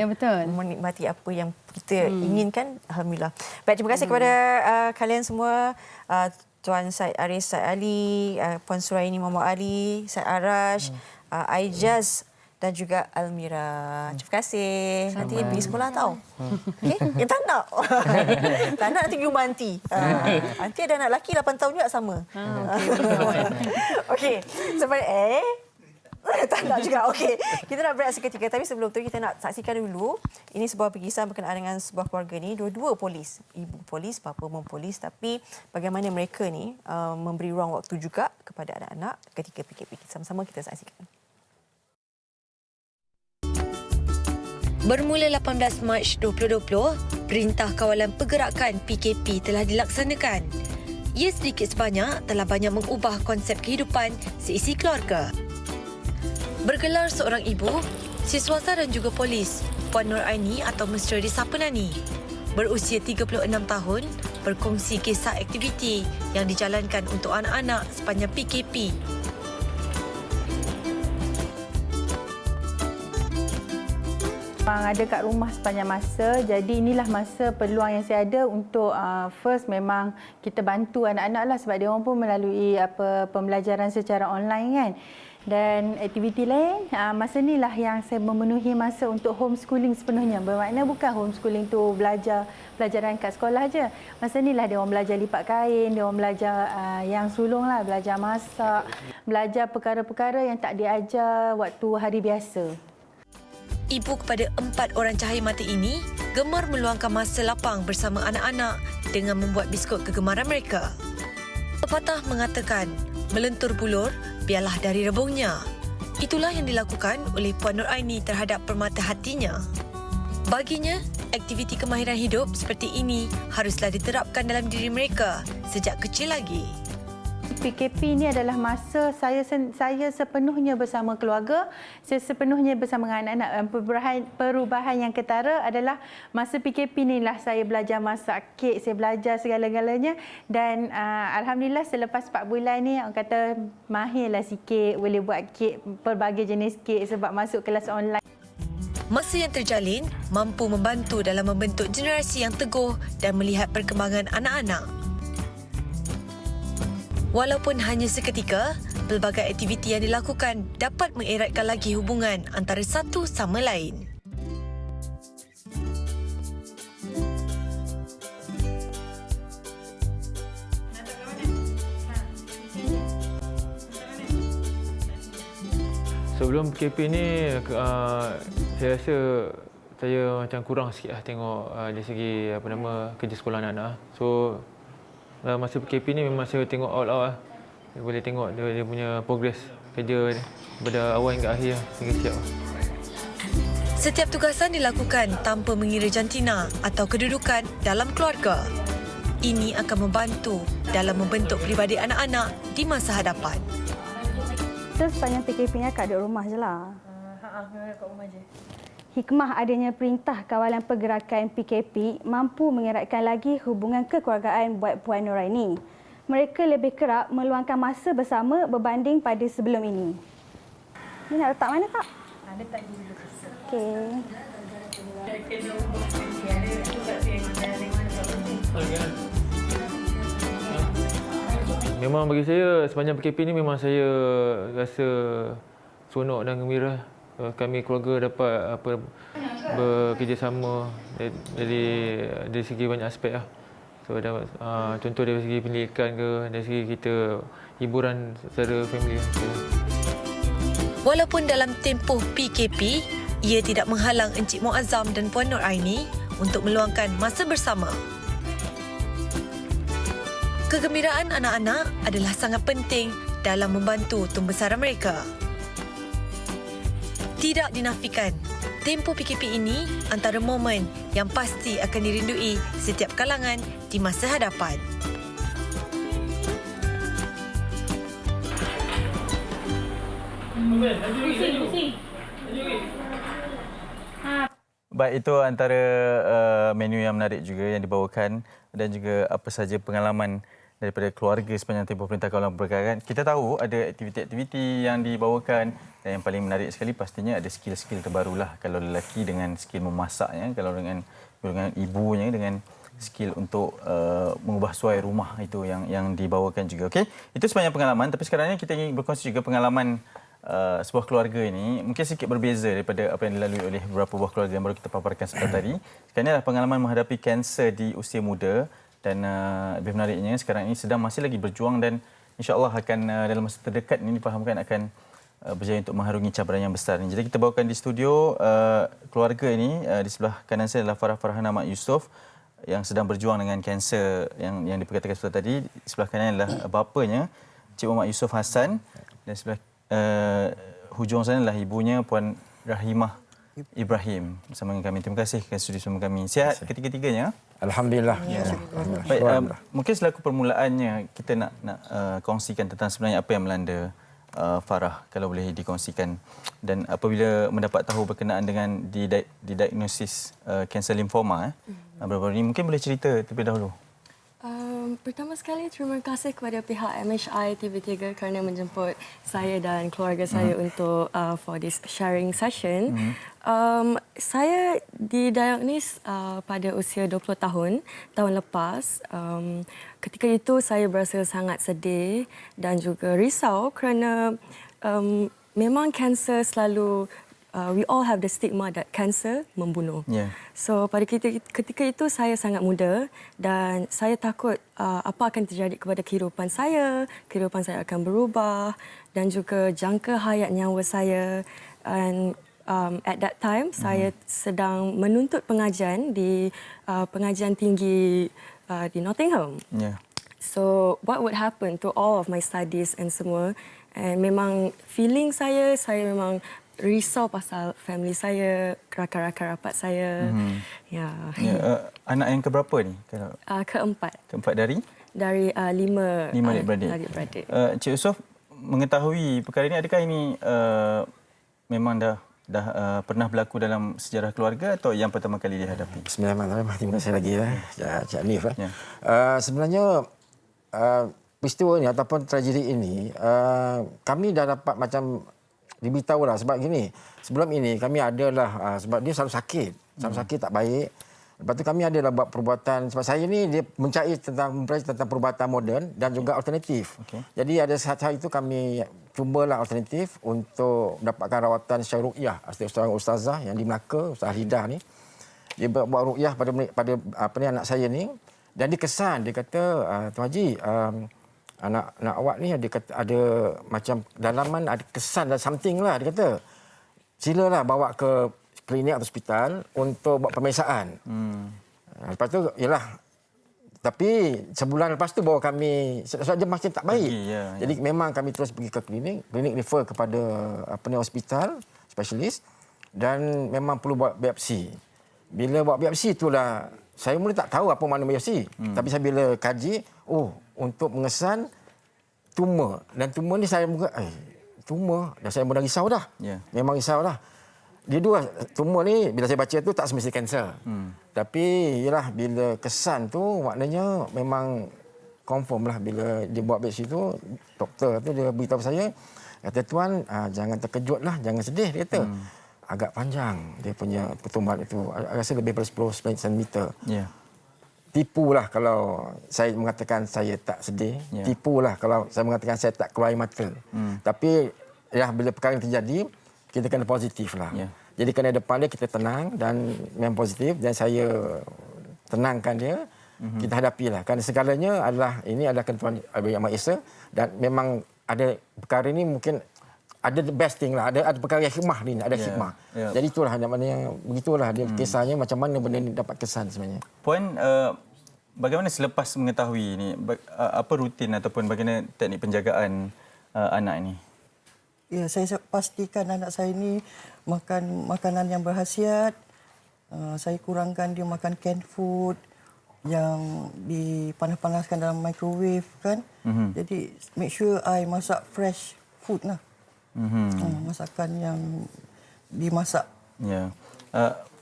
menikmati apa yang kita inginkan. Alhamdulillah. Baik, terima kasih kepada kalian semua, Tuan Said Aris, Said Ali, Puan Suraini Muhammad Ali, Said Arash, Aijaz dan juga Almira. Terima kasih. Nanti pergi sekolah tau. Okey? Yang tak nak. Tak nak nanti pergi rumah aunty. Aunty ada anak lelaki 8 tahun juga sama. Okey. Sampai tak nak juga. Okey. Kita nak berehat seketika. Tapi sebelum tu kita nak saksikan dulu. Ini sebuah berkisah berkenaan dengan sebuah keluarga ni. Dua-dua polis. Ibu polis, bapa pun polis. Tapi bagaimana mereka ni memberi ruang waktu juga kepada anak-anak ketika PKP. Sama-sama kita saksikan. Bermula 18 Mac 2020, Perintah Kawalan Pergerakan PKP telah dilaksanakan. Ia sedikit sebanyak telah banyak mengubah konsep kehidupan seisi keluarga. Bergelar seorang ibu, siswasa dan juga polis, Puan Nur Aini atau mesra disapa Nani, berusia 36 tahun, berkongsi kisah aktiviti yang dijalankan untuk anak-anak sepanjang PKP. Memang ada kat rumah sepanjang masa, jadi inilah masa peluang yang saya ada untuk first memang kita bantu anak-anak lah sebab dia orang pun melalui pembelajaran secara online kan. Dan aktiviti lain, masa inilah yang saya memenuhi masa untuk homeschooling sepenuhnya. Bermakna bukan homeschooling tu pelajaran kat sekolah je. Masa inilah dia orang belajar lipat kain, dia orang belajar yang sulung lah, belajar masak, belajar perkara-perkara yang tak diajar waktu hari biasa. Ibu kepada 4 orang cahaya mata ini gemar meluangkan masa lapang bersama anak-anak dengan membuat biskut kegemaran mereka. Pepatah mengatakan, melentur bulur, biarlah dari rebungnya. Itulah yang dilakukan oleh Puan Nur Aini terhadap permata hatinya. Baginya, aktiviti kemahiran hidup seperti ini haruslah diterapkan dalam diri mereka sejak kecil lagi. PKP ini adalah masa saya sepenuhnya bersama keluarga, saya sepenuhnya bersama dengan anak-anak. Perubahan yang ketara adalah masa PKP inilah saya belajar masak kek, saya belajar segala-galanya dan alhamdulillah selepas 4 bulan ni orang kata mahirlah sikit, boleh buat kek, pelbagai jenis kek sebab masuk kelas online. Masa yang terjalin mampu membantu dalam membentuk generasi yang teguh dan melihat perkembangan anak-anak. Walaupun hanya seketika, pelbagai aktiviti yang dilakukan dapat mengeratkan lagi hubungan antara satu sama lain. Sebelum PKP ni, saya rasa saya macam kurang sikit lah tengok dari segi kerja sekolah anak-anak. So, masa PKP ni memang saya tengok all out lah. Saya boleh tengok dia punya progres kerja daripada awal hingga akhir sehingga siap. Setiap tugasan dilakukan tanpa mengira jantina atau kedudukan dalam keluarga. Ini akan membantu dalam membentuk pribadi anak-anak di masa hadapan. Kita sepanjang PKP ni kat duduk rumah je lah. Memang kat rumah je. Hikmah adanya Perintah Kawalan Pergerakan PKP mampu mengeratkan lagi hubungan kekeluargaan buat Puan Nur Aini. Mereka lebih kerap meluangkan masa bersama berbanding pada sebelum ini. Ni nak letak mana tak? Letak di dulu. Okey. Memang bagi saya sepanjang PKP ni memang saya rasa seronok dan gembira. Kami keluarga dapat bekerjasama dari segi banyak aspek lah. So, contoh dari segi pendidikan ke, dari segi kita hiburan secara family. Walaupun dalam tempoh PKP, ia tidak menghalang Encik Muazzam dan Puan Nur Aini untuk meluangkan masa bersama. Kegembiraan anak-anak adalah sangat penting dalam membantu tumbesaran mereka. Tidak dinafikan, tempoh PKP ini antara momen yang pasti akan dirindui setiap kalangan di masa hadapan. Baik, itu antara menu yang menarik juga yang dibawakan dan juga apa saja pengalaman daripada keluarga sepanjang tempoh Perintah Kawalan Pergerakan. Kita tahu ada aktiviti-aktiviti yang dibawakan dan yang paling menarik sekali pastinya ada skill-skill terbarulah. Kalau lelaki dengan skill memasaknya, kalau dengan ibunya dengan skill untuk mengubah suai rumah itu yang dibawakan juga. Okey, itu sepanjang pengalaman. Tapi sekarang ini kita ingin berkongsi juga pengalaman sebuah keluarga ini mungkin sedikit berbeza daripada apa yang dilalui oleh beberapa buah keluarga yang baru kita paparkan sebentar tadi. Sekarang ini adalah pengalaman menghadapi kanser di usia muda dan lebih menariknya sekarang ini masih lagi berjuang dan insya-Allah akan dalam masa terdekat ini difahamkan akan berjaya untuk mengharungi cabaran yang besar ini. Jadi kita bawakan di studio keluarga ini, di sebelah kanan saya adalah Farah Farhana Mak Yusof yang sedang berjuang dengan kanser yang diperkatakan sebentar tadi. Di sebelah kanan adalah bapanya Cik Muhammad Yusof Hassan dan sebelah hujung sana adalah ibunya Puan Rahimah Ibrahim bersama dengan kami. Terima kasih kerana sudi bersama kami. Sihat ketiga-tiganya? Alhamdulillah. Baik, mungkin selaku permulaannya kita nak kongsikan tentang sebenarnya apa yang melanda Farah, kalau boleh dikongsikan, dan apabila mendapat tahu berkenaan dengan didiagnosis kanser limfoma baru-baru ini, mungkin boleh cerita terlebih dahulu. Pertama sekali terima kasih kepada pihak MHI TV3 kerana menjemput saya dan keluarga saya untuk for this sharing session. Saya didiagnos pada usia 20 tahun lepas. Ketika itu saya berasa sangat sedih dan juga risau kerana memang kanser selalu we all have the stigma that cancer membunuh. Yeah. So pada ketika itu saya sangat muda dan saya takut apa akan terjadi kepada kehidupan saya akan berubah dan juga jangka hayat nyawa saya. And at that time saya sedang menuntut pengajian di pengajian tinggi di Nottingham. Yeah. So what would happen to all of my studies and semua, and memang feeling saya memang risau pasal family saya, rakan-rakan rapat saya. Ya. Anak yang keberapa ni? Keempat. Keempat dari? Dari 5 adik-beradik. Cik Yusof, mengetahui perkara ini, adakah ini memang dah pernah berlaku dalam sejarah keluarga atau yang pertama kali dihadapi? Bismillahirrahmanirrahim. Terima kasih lagi Cik Hanif. Sebenarnya peristiwa ini ataupun tragedi ini kami dah dapat macam diberitahu lah, sebab gini, sebelum ini kami adalah sebab dia selalu sakit tak baik. Lepas tu kami adalah buat perubatan, sebab saya ni dia mempelajari tentang perubatan moden dan juga alternatif. Jadi ada saat itu kami cubalah alternatif untuk dapatkan rawatan secara ruqyah. Seorang ustazah yang di Melaka, Ustazah Lidah ni, dia buat ruqyah pada anak saya ni, dan dia kesan, dia kata, Tuan Haji, anak awak ni ada macam dalaman, ada kesan, ada something lah, dia kata. Silalah bawa ke klinik atau hospital untuk buat pemeriksaan. Lepas tu, yalah. Tapi sebulan lepas tu bawa kami, sebab dia masih tak baik. Jadi memang kami terus pergi ke klinik refer kepada hospital, spesialis, dan memang perlu buat biopsi. Bila buat biopsi itulah, saya mula tak tahu apa makna biopsi. Tapi saya bila kaji, untuk mengesan tumor. Dan tumor ni saya muka, tumor. Dan saya mula risau dah. Memang risau dah. Dia dua, tumor ni bila saya baca tu tak semestinya kanser. Tapi yalah, bila kesan tu maknanya memang confirm lah. Bila dia buat biopsi tu, doktor tu dia beritahu saya, kata, Tuan, jangan terkejut lah, jangan sedih, dia kata. Agak panjang dia punya pertumbuhan itu. Rasa lebih daripada 10 cm. Tipulah kalau saya mengatakan saya tak sedih. Tipulah kalau saya mengatakan saya tak keluar air mata. Tapi ya, bila perkara yang terjadi, kita kena positif lah. Jadi kena depan dia kita tenang dan memang positif, dan saya tenangkan dia. Kita hadapilah. Kerana segalanya adalah ketentuan Yang Maha Esa, dan memang ada perkara ini mungkin ada the best thing lah. Ada perkara yang hikmah ni, ada hikmah. Jadi itulah namanya, begitulah dia kisahnya, macam mana benda ni dapat kesan sebenarnya. Puan, bagaimana selepas mengetahui ini, apa rutin ataupun bagaimana teknik penjagaan anak ini? Ya, saya pastikan anak saya ini makan makanan yang berkhasiat. Saya kurangkan dia makan canned food yang dipanas-panaskan dalam microwave kan. Jadi make sure I masak fresh food lah. Masakan yang dimasak. Ya.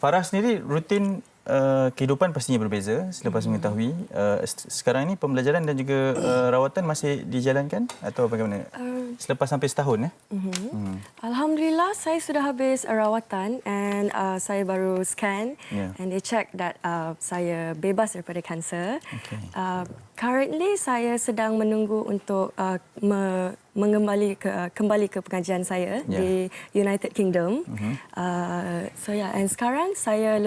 Farah sendiri rutin kehidupan pastinya berbeza selepas mengetahui. Sekarang ini pembelajaran dan juga rawatan masih dijalankan atau bagaimana? Selepas sampai setahun Alhamdulillah saya sudah habis rawatan, and saya baru scan and they check that saya bebas daripada kanser. Currently saya sedang menunggu untuk kembali ke pengajian saya di United Kingdom. And sekarang saya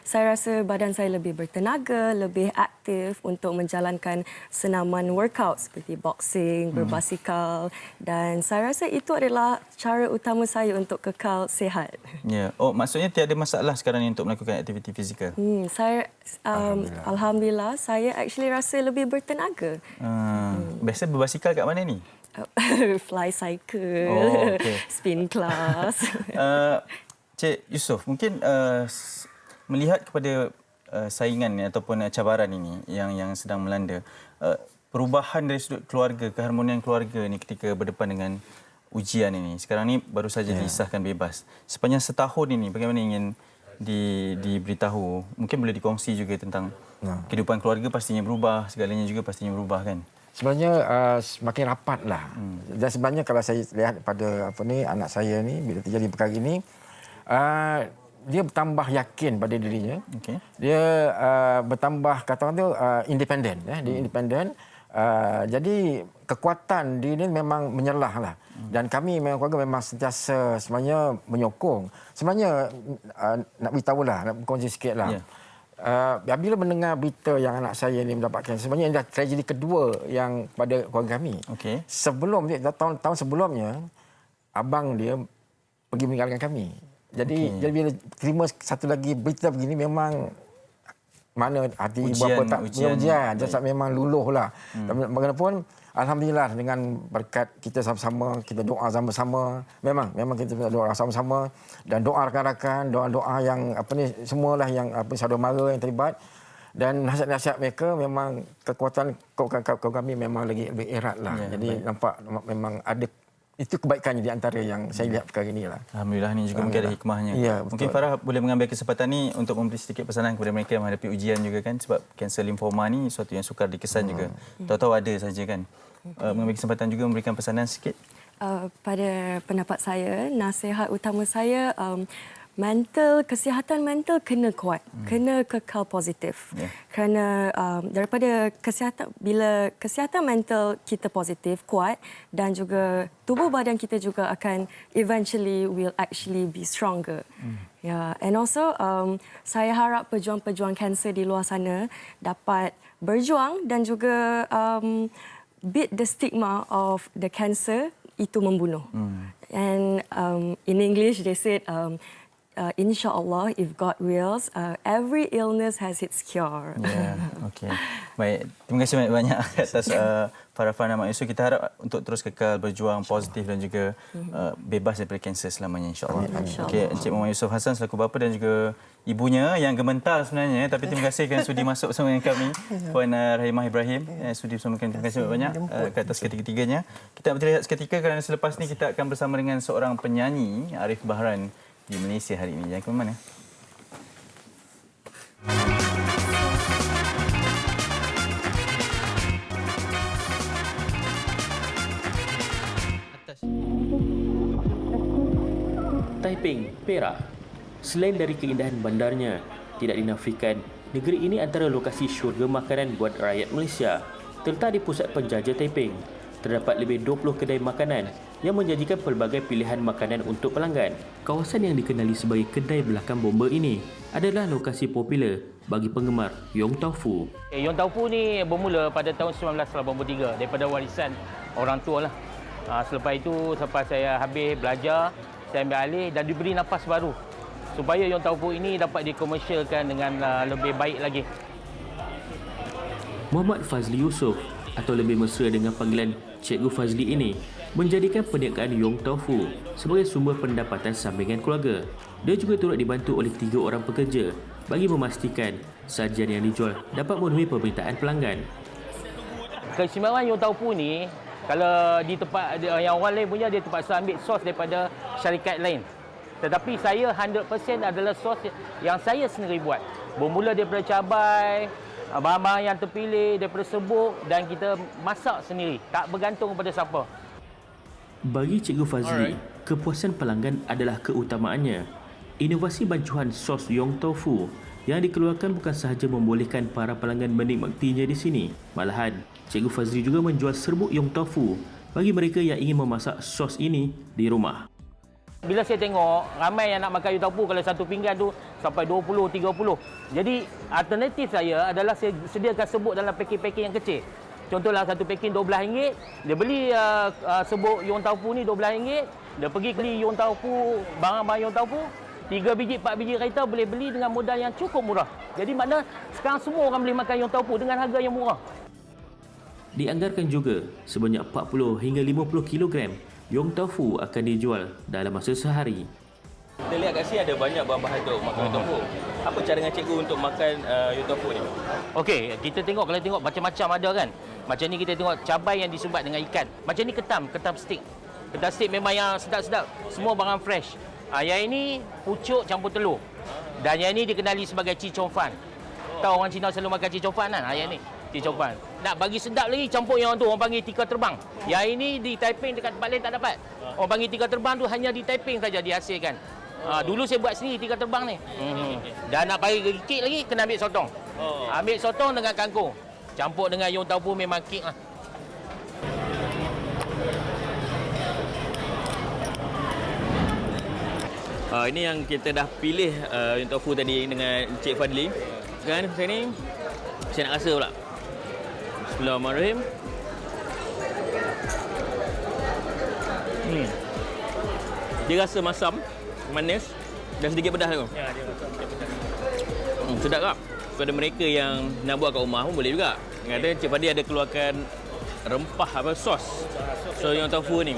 rasa badan saya lebih bertenaga, lebih aktif untuk menjalankan senaman workout seperti boxing, berbasikal, dan saya rasa itu adalah cara utama saya untuk kekal sihat. Ya. Oh, maksudnya tiada masalah sekarang ni untuk melakukan aktiviti fizikal. Saya alhamdulillah saya actually rasa lebih bertenaga. Biasa berbasikal kat mana ni? Fly cycle, spin class. Cik Yusof, mungkin melihat kepada saingan ataupun cabaran ini yang sedang melanda, perubahan dari sudut keluarga, keharmonian keluarga ni ketika berdepan dengan ujian ini. Sekarang ni baru saja disahkan bebas. Sepanjang setahun ini, bagaimana ingin diberitahu? Mungkin boleh dikongsi juga tentang kehidupan keluarga pastinya berubah, segalanya juga pastinya berubah kan? Sebenarnya semakin rapatlah. Dan sebenarnya kalau saya lihat pada anak saya ni bila terjadi perkara ini, dia bertambah yakin pada dirinya. Dia bertambah kata orang tu independen, dia independen. Jadi kekuatan dia ni memang menyerahlah. Dan kami memang keluarga memang sentiasa sebenarnya menyokong. Sebenarnya nak beritahulah, nak berkongsi sikitlah. Bila mendengar berita yang anak saya ini mendapatkan, sebenarnya ini adalah tragedi kedua yang pada keluarga kami. Sebelum dia, tahun sebelumnya, abang dia pergi meninggalkan kami. Jadi bila terima satu lagi berita begini, memang mana hati ibu bapa tak ujian. Jadi memang luluhlah. Bagaimanapun, alhamdulillah dengan berkat kita sama-sama, kita doa sama-sama. Memang kita doa sama-sama dan doa rakan-rakan, doa-doa yang semualah yang saudara-mara yang terlibat, dan nasihat-nasihat mereka memang kekuatan kami memang lagi lebih eratlah. Jadi nampak memang ada itu kebaikannya di antara yang saya lihat perkara inilah. Alhamdulillah, ini juga mungkin ada hikmahnya. Mungkin Farah boleh mengambil kesempatan ni untuk memberi sedikit pesanan kepada mereka yang menghadapi ujian juga kan, sebab kanser limfoma ni sesuatu yang sukar dikesan juga. Tahu-tahu ada saja kan. Mengambil kesempatan juga memberikan pesanan sikit. Pada pendapat saya, nasihat utama saya, kesihatan mental kena kuat, kena kekal positif. Kerana daripada bila kesihatan mental kita positif, kuat, dan juga tubuh badan kita juga akan eventually will actually be stronger. And also saya harap pejuang-pejuang kanser di luar sana dapat berjuang dan juga beat the stigma of the cancer itu membunuh. And in English they said InsyaAllah, if God wills, every illness has its cure. Okey. Baik, terima kasih banyak-banyak atas Farah Fana Mak Yusof. Kita harap untuk terus kekal berjuang positif dan juga bebas daripada kanser selamanya, insya-Allah. Okey, Encik Muhammad Yusof Hassan selaku bapa dan juga ibunya yang gementar sebenarnya, tapi terima kasih kerana sudi masuk bersama dengan kami. Puan Rahimah Ibrahim sudi bersama kami. Terima kasih banyak ke atas ketiga-tiganya. Kita berhenti seketika kerana selepas ini kita akan bersama dengan seorang penyanyi, Arif Bahran, di Malaysia hari ini. Jangan ke mana. Taiping, Perak. Selain dari keindahan bandarnya, tidak dinafikan negeri ini antara lokasi syurga makanan buat rakyat Malaysia. Terletak di pusat penjajah Taiping, terdapat lebih 20 kedai makanan yang menjanjikan pelbagai pilihan makanan untuk pelanggan. Kawasan yang dikenali sebagai kedai belakang bomba ini adalah lokasi popular bagi penggemar Yong Tau Fu. Yong Tau Fu ni bermula pada tahun 1983 daripada warisan orang tua lah. Selepas itu, selepas saya habis belajar, saya ambil alih dan diberi nafas baru supaya Yong Tau Fu ini dapat dikomersialkan dengan lebih baik lagi. Muhammad Fazli Yusof atau lebih mesra dengan panggilan Cikgu Fazli ini menjadikan perniagaan Yong Tau Fu sebagai sumber pendapatan sampingan keluarga. Dia juga turut dibantu oleh 3 orang pekerja bagi memastikan sajian yang dijual dapat memenuhi permintaan pelanggan. Keistimewaan Yong Tau Fu ni, kalau di tempat yang orang lain punya, dia terpaksa ambil sos daripada syarikat lain. Tetapi saya 100% adalah sos yang saya sendiri buat. Bermula daripada cabai, bahan-bahan yang terpilih daripada serbuk, dan kita masak sendiri, tak bergantung kepada siapa. Bagi Cikgu Fazli, kepuasan pelanggan adalah keutamaannya. Inovasi bancuhan sos Yong Tau Fu Yang dikeluarkan bukan sahaja membolehkan para pelanggan menikmatinya di sini, malahan Cikgu Fazli juga menjual serbuk yong tofu bagi mereka yang ingin memasak sos ini di rumah. Bila saya tengok ramai yang nak makan yong tofu, kalau satu pinggan tu sampai 20, 30. Jadi alternatif saya adalah saya sediakan serbuk dalam packing-packing yang kecil. Contohlah satu packing RM12, dia beli serbuk yong tofu ni RM12, dia pergi beli yong tofu, barang-barang yong tofu, 3 biji, 4 biji raita boleh beli dengan modal yang cukup murah. Jadi makna sekarang semua orang boleh makan yong tofu dengan harga yang murah. Dianggarkan juga sebanyak 40 hingga 50 kilogram yong tofu akan dijual dalam masa sehari. Kita lihat kat sini ada banyak bahan-bahan untuk makan yong tofu. Apa cara dengan cikgu untuk makan yong tofu ni? Okey, kita tengok, kalau tengok macam-macam ada kan. Macam ni kita tengok cabai yang disumbat dengan ikan. Macam ni ketam stick. Ketam stick memang yang sedap-sedap. Semua barang fresh. Yang ini pucuk campur telur. Dan yang ini dikenali sebagai ci chong fan. Tahu orang Cina selalu makan ci chong fan kan? Yang ini ci chong fan. Nak bagi sedap lagi campur yang tu orang panggil tikar terbang. Yang ini di Taiping dekat tempat lain tak dapat. Orang panggil tikar terbang tu hanya di Taiping saja dihasilkan. Dulu saya buat sendiri tikar terbang ni. Dan nak bagi kek lagi kena ambil sotong. Ambil sotong dengan kangkung. Campur dengan yong tofu memang kek lah. Ini yang kita dah pilih yong tofu tadi dengan Encik Fadli. Kan saya ni saya nak rasa pula. Bismillahirrahmanirrahim. Dia rasa masam, manis dan sedikit pedas tu. Ya, dia rasa sedikit pedas. Sedap tak? Kepada mereka yang nak buat kat rumah pun boleh juga. Kata Encik Fadli ada keluarkan rempah sos. So yong tofu ni.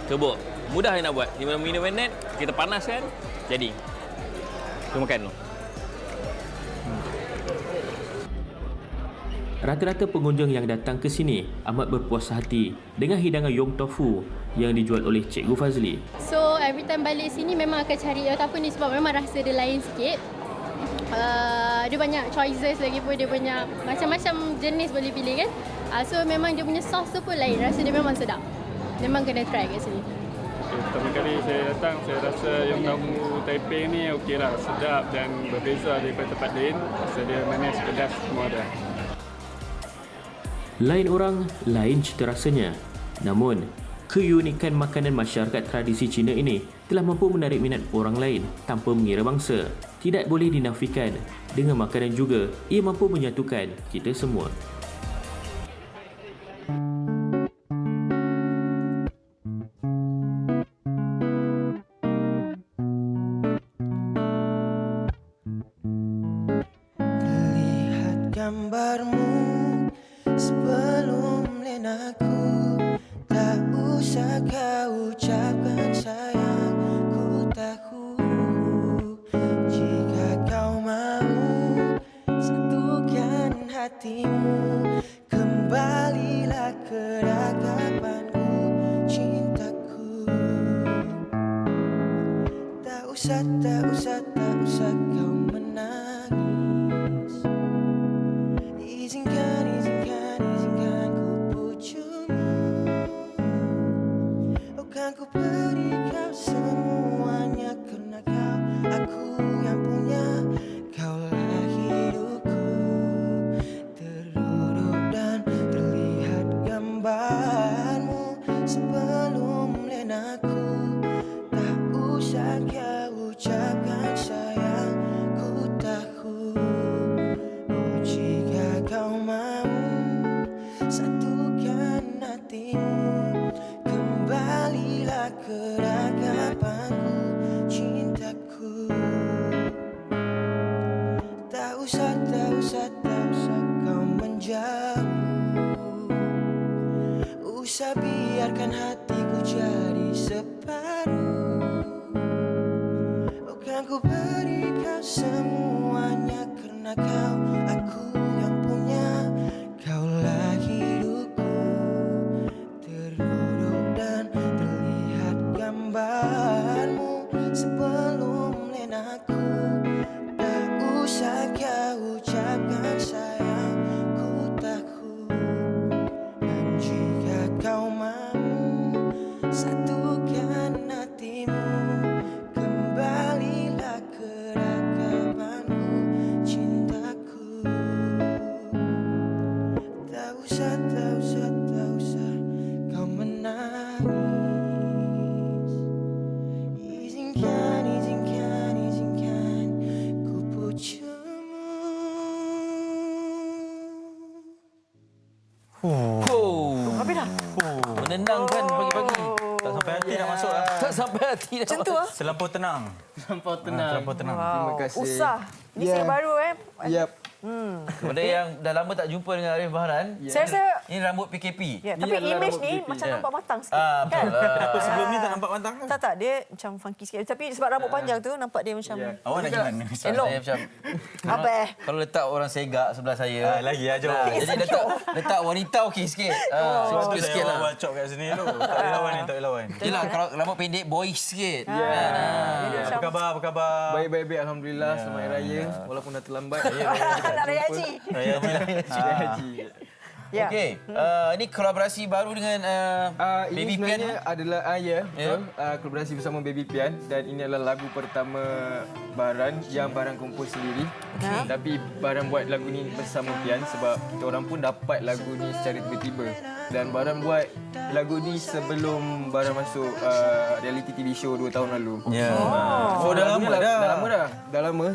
Cuba. Mudah nak buat. 5 minit kita panaskan jadi. Kita makan tu. Rata-rata pengunjung yang datang ke sini amat berpuas hati dengan hidangan yong tofu yang dijual oleh Cikgu Fazli. So every time balik sini memang akan cari yong tofu ni sebab memang rasa dia lain sikit. Dia banyak choices lagi pun, dia banyak macam-macam jenis boleh pilih kan. So memang dia punya sos tu pun lain, rasa dia memang sedap. Memang kena try kat sini. Pertama kali saya datang, saya rasa yong tofu Taiping ni okeylah, sedap dan berbeza daripada tempat lain. Rasa dia manis, pedas, semua ada. Lain orang, lain cita rasanya. Namun, keunikan makanan masyarakat tradisi Cina ini telah mampu menarik minat orang lain tanpa mengira bangsa. Tidak boleh dinafikan, dengan makanan juga ia mampu menyatukan kita semua. Lihat gambarmu sebelum lenaku, tak usah kau ucapkan sayang, ku tahu. Jika kau mau satukan hatimu, kembalilah ke ragapanku, cintaku. Tak usah kau menangis. Izinkan ku pujumu. Oh kan ku beri kau semuanya, karena kau aku yang punya. Kaulah hidupku, terduduk dan terlihat gambarmu sebelum lenaku. Tak usah kau ucapkan sayang, ku tahu. Oh jika kau mau satukan hatimu, kembalilah ke ragapanku, cintaku. Tak usah kau menjauh. Usah biarkan hatiku jadi separuh. Oh kan ku beri kau semuanya, karena kau aku yang punya. Kaulah hidupku, terduduk dan terlihat gambarmu sebelum lenaku. Tak usah kau ucapkan sayang, ku tahu. Dan jika kau mau satukan hatimu, kembalilah ke usah, tak usah, tak usah kau menangis. Izinkan, izinkan, izinkan ku pujamu. Habis dah. Menenangkan pagi-pagi. Tak sampai hati nak masuk lah. Tak sampai hati nak Macam tu masuk. ah. Selampau tenang. Selampau tenang. Selampau tenang. Wow. Terima kasih. Usah. Ni Ya. saya baru Yep. Benda yang dah lama tak jumpa dengan Arif Bahran. Saya rasa Ini rambut PKP. Ya, tapi image ni macam nampak matang sikit. betul lah. Kenapa sebelum ni tak nampak matang? Tak, dia macam funky sikit. Tapi sebab rambut panjang tu nampak dia macam Awak nak gimana? elok. Saya macam Apa kalau letak orang segak sebelah saya. Lagi aja. Jadi letak wanita okey sikit. Sebab tu sikit saya lah. awal cop kat sini tu. Tak boleh lawan ni, tak boleh lawan. Yelah, kalau rambut pendek boyish sikit. Apa khabar? Apa khabar? Baik-baik, alhamdulillah. Selamat Hari Raya walaupun dah terlambat. Nak raya haji. Raya haji. Ya. Okey, ini kolaborasi baru dengan Ini Baby Pian. sebenarnya adalah betul. Kolaborasi bersama Baby Pian dan ini adalah lagu pertama Bahran yang Bahran kompos sendiri. Tapi Bahran buat lagu ni bersama Pian sebab kita orang pun dapat lagu ni secara tiba-tiba. Dan Bahran buat lagu ni sebelum Bahran masuk reality TV show 2 tahun lalu. Ya. So dah lama dah. Dah lama dah. Dah lama.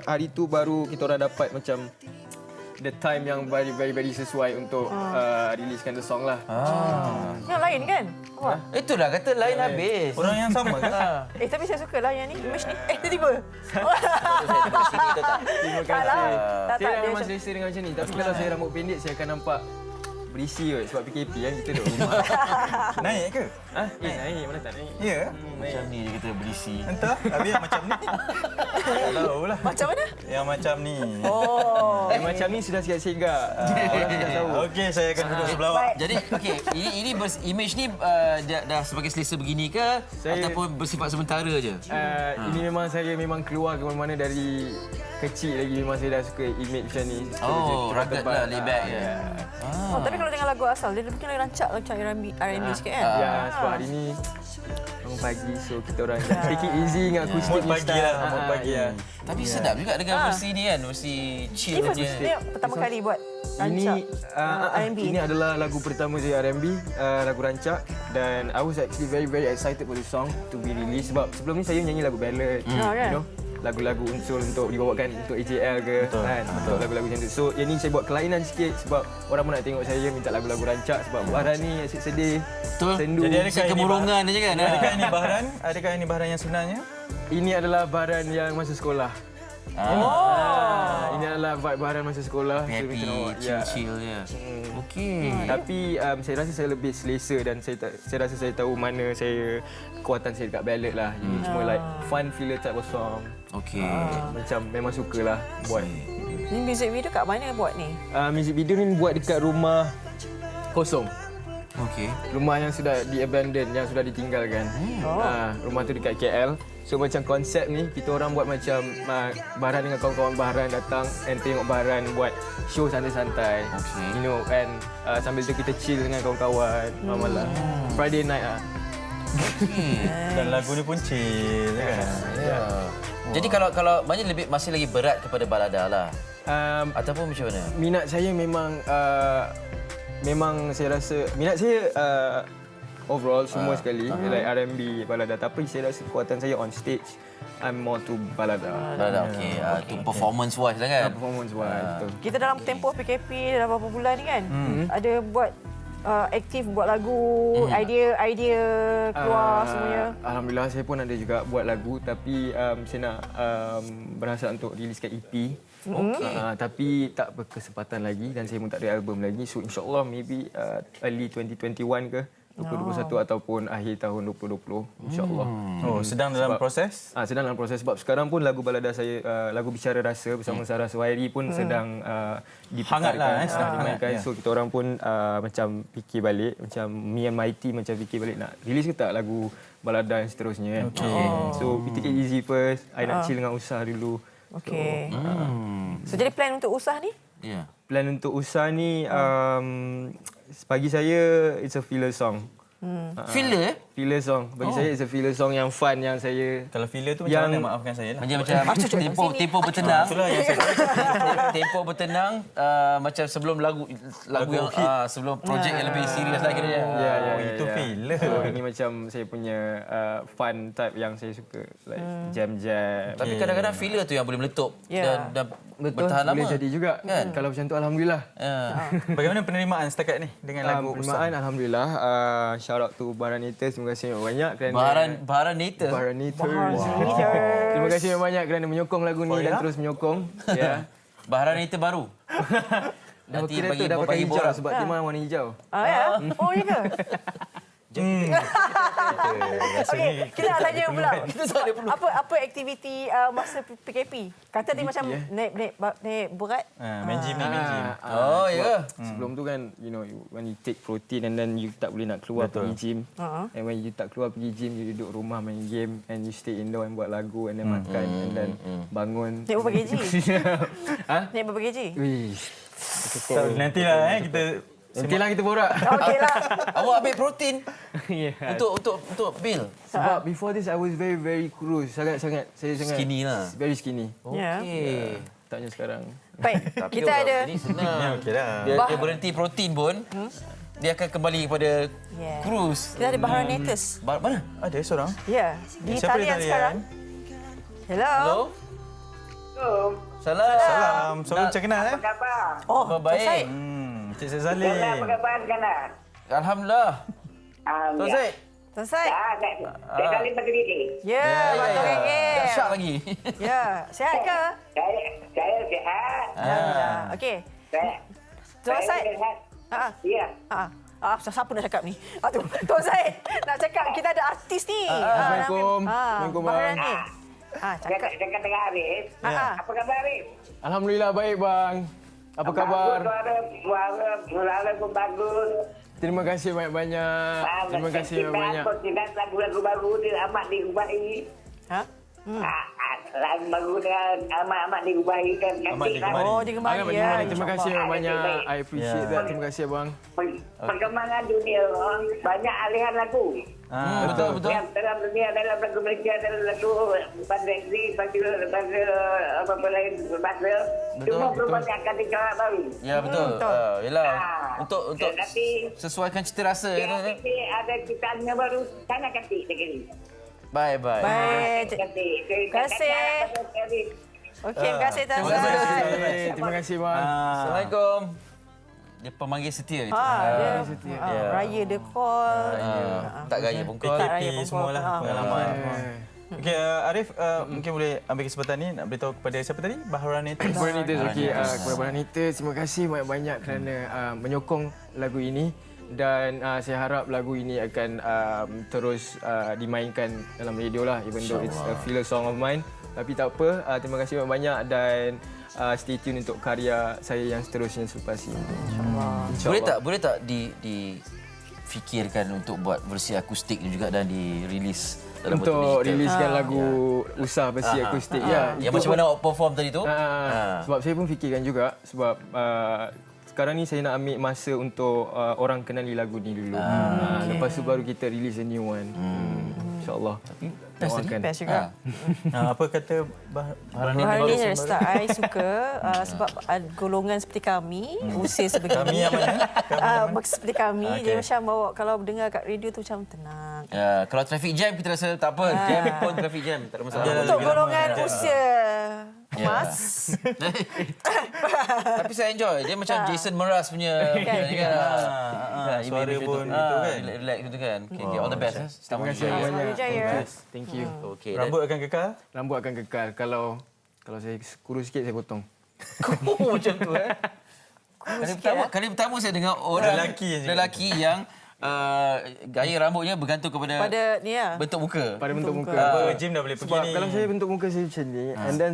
Hari tu baru kita orang dapat macam the time yang very sesuai untuk riliskan the song lah. Yang lain kan? Wah. Itulah kata lain habis. Orang yang sama ke? Tapi saya suka lah yang ni. Image ni. Tiba-tiba. Terima kasih. Tak, Saya dia memang selesa dengan macam ni. Tapi kalau saya rambut pendek, saya akan nampak berisi kot. Sebab PKP kan kita duduk rumah. Naik ke? Naik. Mana tak naik? Ya. Macam ni dia kata berisi. Entah. Habis yang macam ni. Tak tahulah. Macam mana? Yang macam ni. Macam ni sudah sikit segak. Orang tidak tahu. Okey, saya akan duduk sebelah awak. Jadi okey, ini image ni dah sebagai selesa begini ke ataupun bersifat sementara je? Ini memang saya memang keluar ke mana-mana dari kecil lagi memang saya dah suka image macam ni. Rugged lah, lay back je. Tapi kalau tengok lagu asal, dia mungkin lagi rancak macam R&B sikit kan? Ya, sebab hari ni bangun pagi so kita orang take it easy dengan akustik Mood pagi lah, mood pagi. Tapi sedap juga dengan versi ni kan, versi chill punya. Dia pertama kali buat rancak R&B. Ini adalah lagu pertama saya R&B, lagu rancak dan I was actually very excited for the song to be released sebab sebelum ni saya nyanyi lagu ballad, you know, lagu-lagu unsur untuk dibawakan untuk AJL ke kan, untuk lagu-lagu macam tu. So yang ni saya buat kelainan sikit sebab orang pun nak tengok saya minta lagu-lagu rancak sebab Bahran ni asyik sedih, sendu. Jadi adakah kemurungan aja kan? Adakah ini Bahran? Adakah ini Bahran yang sebenarnya? Ini adalah Bahran yang masa sekolah. Ini adalah vibe Bahran masa sekolah. Happy, chill je. Okey. Tapi saya rasa saya lebih selesa dan saya rasa saya tahu mana saya kekuatan saya dekat ballad lah. Ini cuma like fun filler type of song. Okey. Macam memang sukalah buat. Ni music video kat mana buat ni? Music video ni buat dekat rumah kosong. Okey. Rumah yang sudah di-abandon, yang sudah ditinggalkan. Rumah tu dekat KL. So macam konsep ni, kita orang buat macam Bahran dengan kawan-kawan Bahran datang and tengok Bahran buat show santai-santai. You know, and sambil tu kita chill dengan kawan-kawan malam-malam. Friday night lah. Dan lagu ni pun chill kan? Ya. Jadi kalau maknanya masih lagi berat kepada balada lah. Ataupun macam mana? Minat saya memang saya rasa minat saya overall semua sekali like R&B, balada, tapi saya rasa kekuatan saya on stage I'm more to balada. Balada okey. Tu performance wise lah kan? Performance wise betul. Kita dalam tempoh PKP dalam beberapa bulan ni kan, ada buat aktif buat lagu, idea keluar semuanya. Alhamdulillah saya pun ada juga buat lagu tapi saya nak berhasrat untuk riliskan EP. Tapi tak berkesempatan lagi dan saya pun tak ada album lagi. So insyaAllah maybe early 2021 ke 2021 ataupun akhir tahun 2020 insyaAllah. Sedang dalam proses? Sedang dalam proses sebab sekarang pun lagu balada saya, lagu Bicara Rasa bersama Sarah Suhairi pun sedang diputarkan. Sedang dimainkan. So kita orang pun macam fikir balik, macam me and Mighty macam fikir balik nak release ke tak lagu balada yang seterusnya. So we take it easy first. I nak chill dengan Usah dulu. Okey. So jadi plan untuk Usah ni? Ya. Plan untuk Usah ni bagi saya it's a filler song. Filler? filler song. Bagi saya it's a filler song yang fun yang saya. Kalau filler tu macam mana, maafkan saya lah. Macam tempo bertenang. Itulah yang saya Tempo bertenang macam sebelum lagu yang sebelum projek yang lebih serius lagi dia. Itu filler. So, ini macam saya punya fun type yang saya suka, like jam-jam. Tapi kadang-kadang filler tu yang boleh meletup dan betul, bertahan lama. boleh jadi juga. Kan? Kalau macam tu alhamdulillah. Bagaimana penerimaan setakat ni dengan lagu penerimaan alhamdulillah. Shout out to Baranita, terima kasih banyak kerana Baranita. Terima kasih banyak kerana menyokong lagu ni dan terus menyokong. Ya. Baranita baru. Nanti bagi hijau sebab tema warna hijau. Ya. Oh, ya ke? Okey, kita nak tanya pula. Apa aktiviti masa PKP? Kata dia macam naik berat. Main gym. Oh, ya. Sebelum tu kan, when you take protein and then you tak boleh nak keluar pergi gym. And when you tak keluar pergi gym, you duduk rumah main game and you stay indoor and buat lagu and then makan and then bangun. Naik berapa kg? Naik berapa kg? Nantilah kita nantilah kita borak. Okeylah. Awak ambil protein untuk Bill. Sebab before this I was very very kurus. Saya sangat skinny lah. Very skinny. Okey. Taknya sekarang. Baik. Kita ada ini senang. Dia berhenti protein pun dia akan kembali kepada kurus. Kita ada Baharanitas. Mana? Ada seorang. Ya, di talian sekarang. Hello. Salam. Salam macam kenal Apa khabar? Oh, baik. Cik Syed Saleh. Apa khabar sekarang? Alhamdulillah. Tuan Syed. Tuan Syed. Saya kali berdiri. Ya, Batu Gengge. Dahsyat lagi. Ya, sihat ke? Saya sihat. Alhamdulillah. Okey. Tuan Syed. Ya. Siapa nak cakap ni? Tuan Syed nak cakap kita ada artis ni. Assalamualaikum. Assalamualaikum bang. Cakap dengan Arif. Apa khabar Arif? Alhamdulillah baik bang. Apa khabar? Suara pun bagus. Terima kasih banyak-banyak. Terima kasih banyak-banyak. Kita lagu-lagu baru dia amat diubahi. Lagu baru dengan amat diubahi kan. Oh, digemari ya. Terima kasih banyak. I appreciate that. Terima kasih bang. Perkembangan dunia banyak aliran lagu. Betul. Yang dalam dunia dalam lagu Malaysia dalam lagu pada apa lain bahasa cuma perubahan cara baru. Ya betul. Yalah untuk sesuaikan cita rasa. Tapi ada ciptaan baru sangat cantik sekali. Baik. Terima kasih. Okey, terima kasih Tuan Syed. Terima kasih bang. Assalamualaikum. Dia pemanggil setia itu. Raya dia call. Tak gaya pun call. PKP semualah pengalaman. Okey, Arif mungkin boleh ambil kesempatan ni nak beritahu kepada siapa tadi? Baharanitas. Okey, kepada Baharanitas terima kasih banyak-banyak kerana menyokong lagu ini dan saya harap lagu ini akan terus dimainkan dalam radio lah, even though it's a filler song of mine. Tapi tak apa, terima kasih banyak-banyak dan stay tune untuk karya saya yang seterusnya selepas ini. InsyaAllah. Boleh tak difikirkan untuk buat versi akustik juga dan dirilis dalam bentuk untuk riliskan lagu usaha versi akustik. Yang macam mana awak perform tadi tu? Sebab saya pun fikirkan juga sebab sekarang ni saya nak ambil masa untuk orang kenali lagu ni dulu. Lepas tu baru kita release a new one. InsyaAllah. Best juga. Apa kata Baharani ni start I suka sebab golongan seperti kami, usia seperti kami yang mana? Seperti kami, dia macam bawa kalau dengar kat radio tu macam tenang. Kalau traffic jam kita rasa tak apa, jam pun traffic jam, tak ada masalah. Untuk golongan usia Mas. Tapi saya enjoy. Dia macam Jason Mraz punya suara pun gitu kan. Relax gitu kan. Okay, all the best. Terima kasih banyak. Thank you. Okay, rambut akan kekal? Rambut akan kekal. Kalau saya kurus sikit saya potong. Macam tu Kali pertama saya dengar orang lelaki yang gaya rambutnya bergantung kepada bentuk muka. Pada bentuk muka. Gym dah boleh pergi ni. Kalau saya bentuk muka saya macam ni and then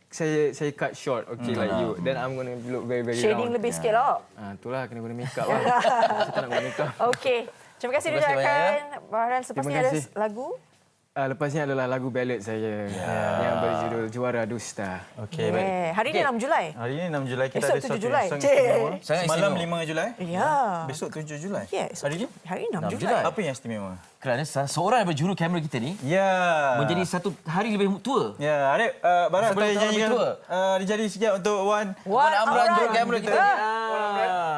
saya cut short, like you. Then I'm going to look very round. Shading lebih sikit lah. Itulah kena guna makeup lah. Saya tak nak guna makeup. Okey. Terima kasih diucapkan. Baharan selepas ni ada lagu? Lepas ni adalah lagu ballad saya yang berjudul Juara Dusta. Okey, baik. Hari ni 6 Julai. Hari ni 6 Julai kita Esok ada 7 Julai. song Cik. istimewa. Sangat Semalam istimewa. 5 Julai. Ya. Besok 7 Julai. Ya, Hari ni? Hari 6 6 Julai. Apa yang istimewa? Kerana seorang daripada juru kamera kita ni menjadi satu hari lebih tua. Ya, Arif, Barat Sebelum boleh tahun lebih nyanyikan tua. dijadi sikit untuk Wan. Wan Amran juru kamera kita.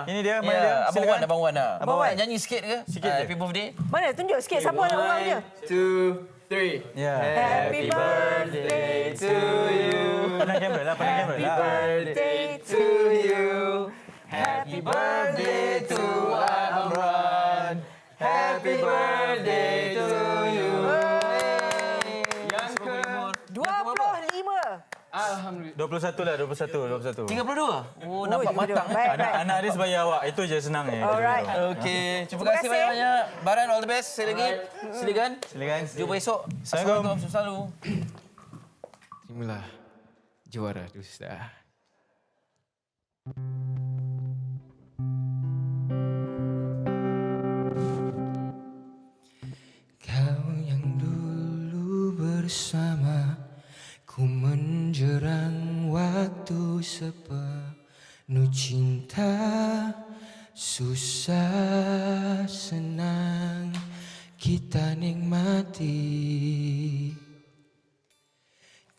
Ini dia, mana dia? Abang Wan, Abang Wan. Abang Wan. Nak nyanyi sikit ke? Sikit je. Happy birthday. Mana? Tunjuk sikit siapa yang ulang dia. 2, 3. Ya. Happy birthday to you. Pandang kamera lah, pandang kamera lah. Birthday to you. Happy birthday to Wan Amran. Happy birthday to you. Yang ke 25. Alhamdulillah. 21 lah, 21. 32. Oh, nampak matang. Baik, baik. Anak dia sebaya awak. Itu je senangnya. Alright. Okey, terima kasih banyak-banyak. Baran, all the best. Sekali lagi. Silakan. Silakan. Jumpa esok. Assalamualaikum. Sukses selalu. Terimalah Juara Dusta. Kau yang dulu bersama ku menjerang waktu sepenuh cinta, susah senang kita nikmati.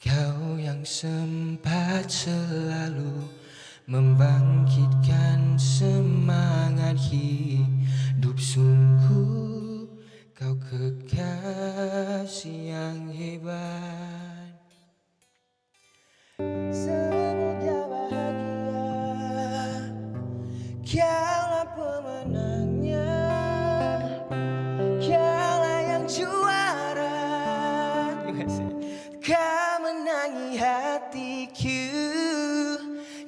Kau yang sempat selalu membangkitkan semangat hidup, sungguh kau kekasih yang hebat. Semoga bahagia, kaulah pemenangnya, kaulah yang juara. Terima kasih. Kau menangi hatiku,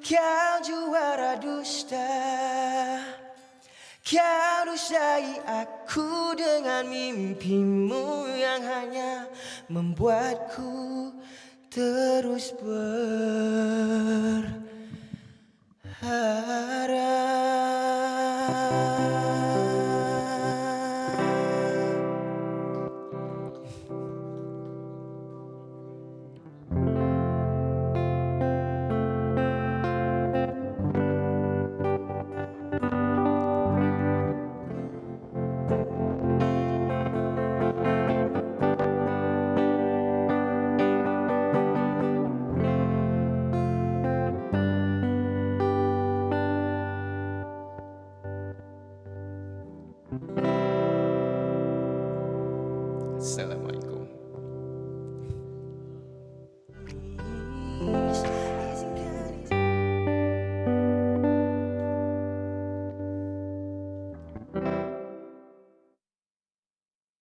kau juara dusta. Kau dustai aku dengan mimpimu yang hanya membuatku terus Assalamualaikum.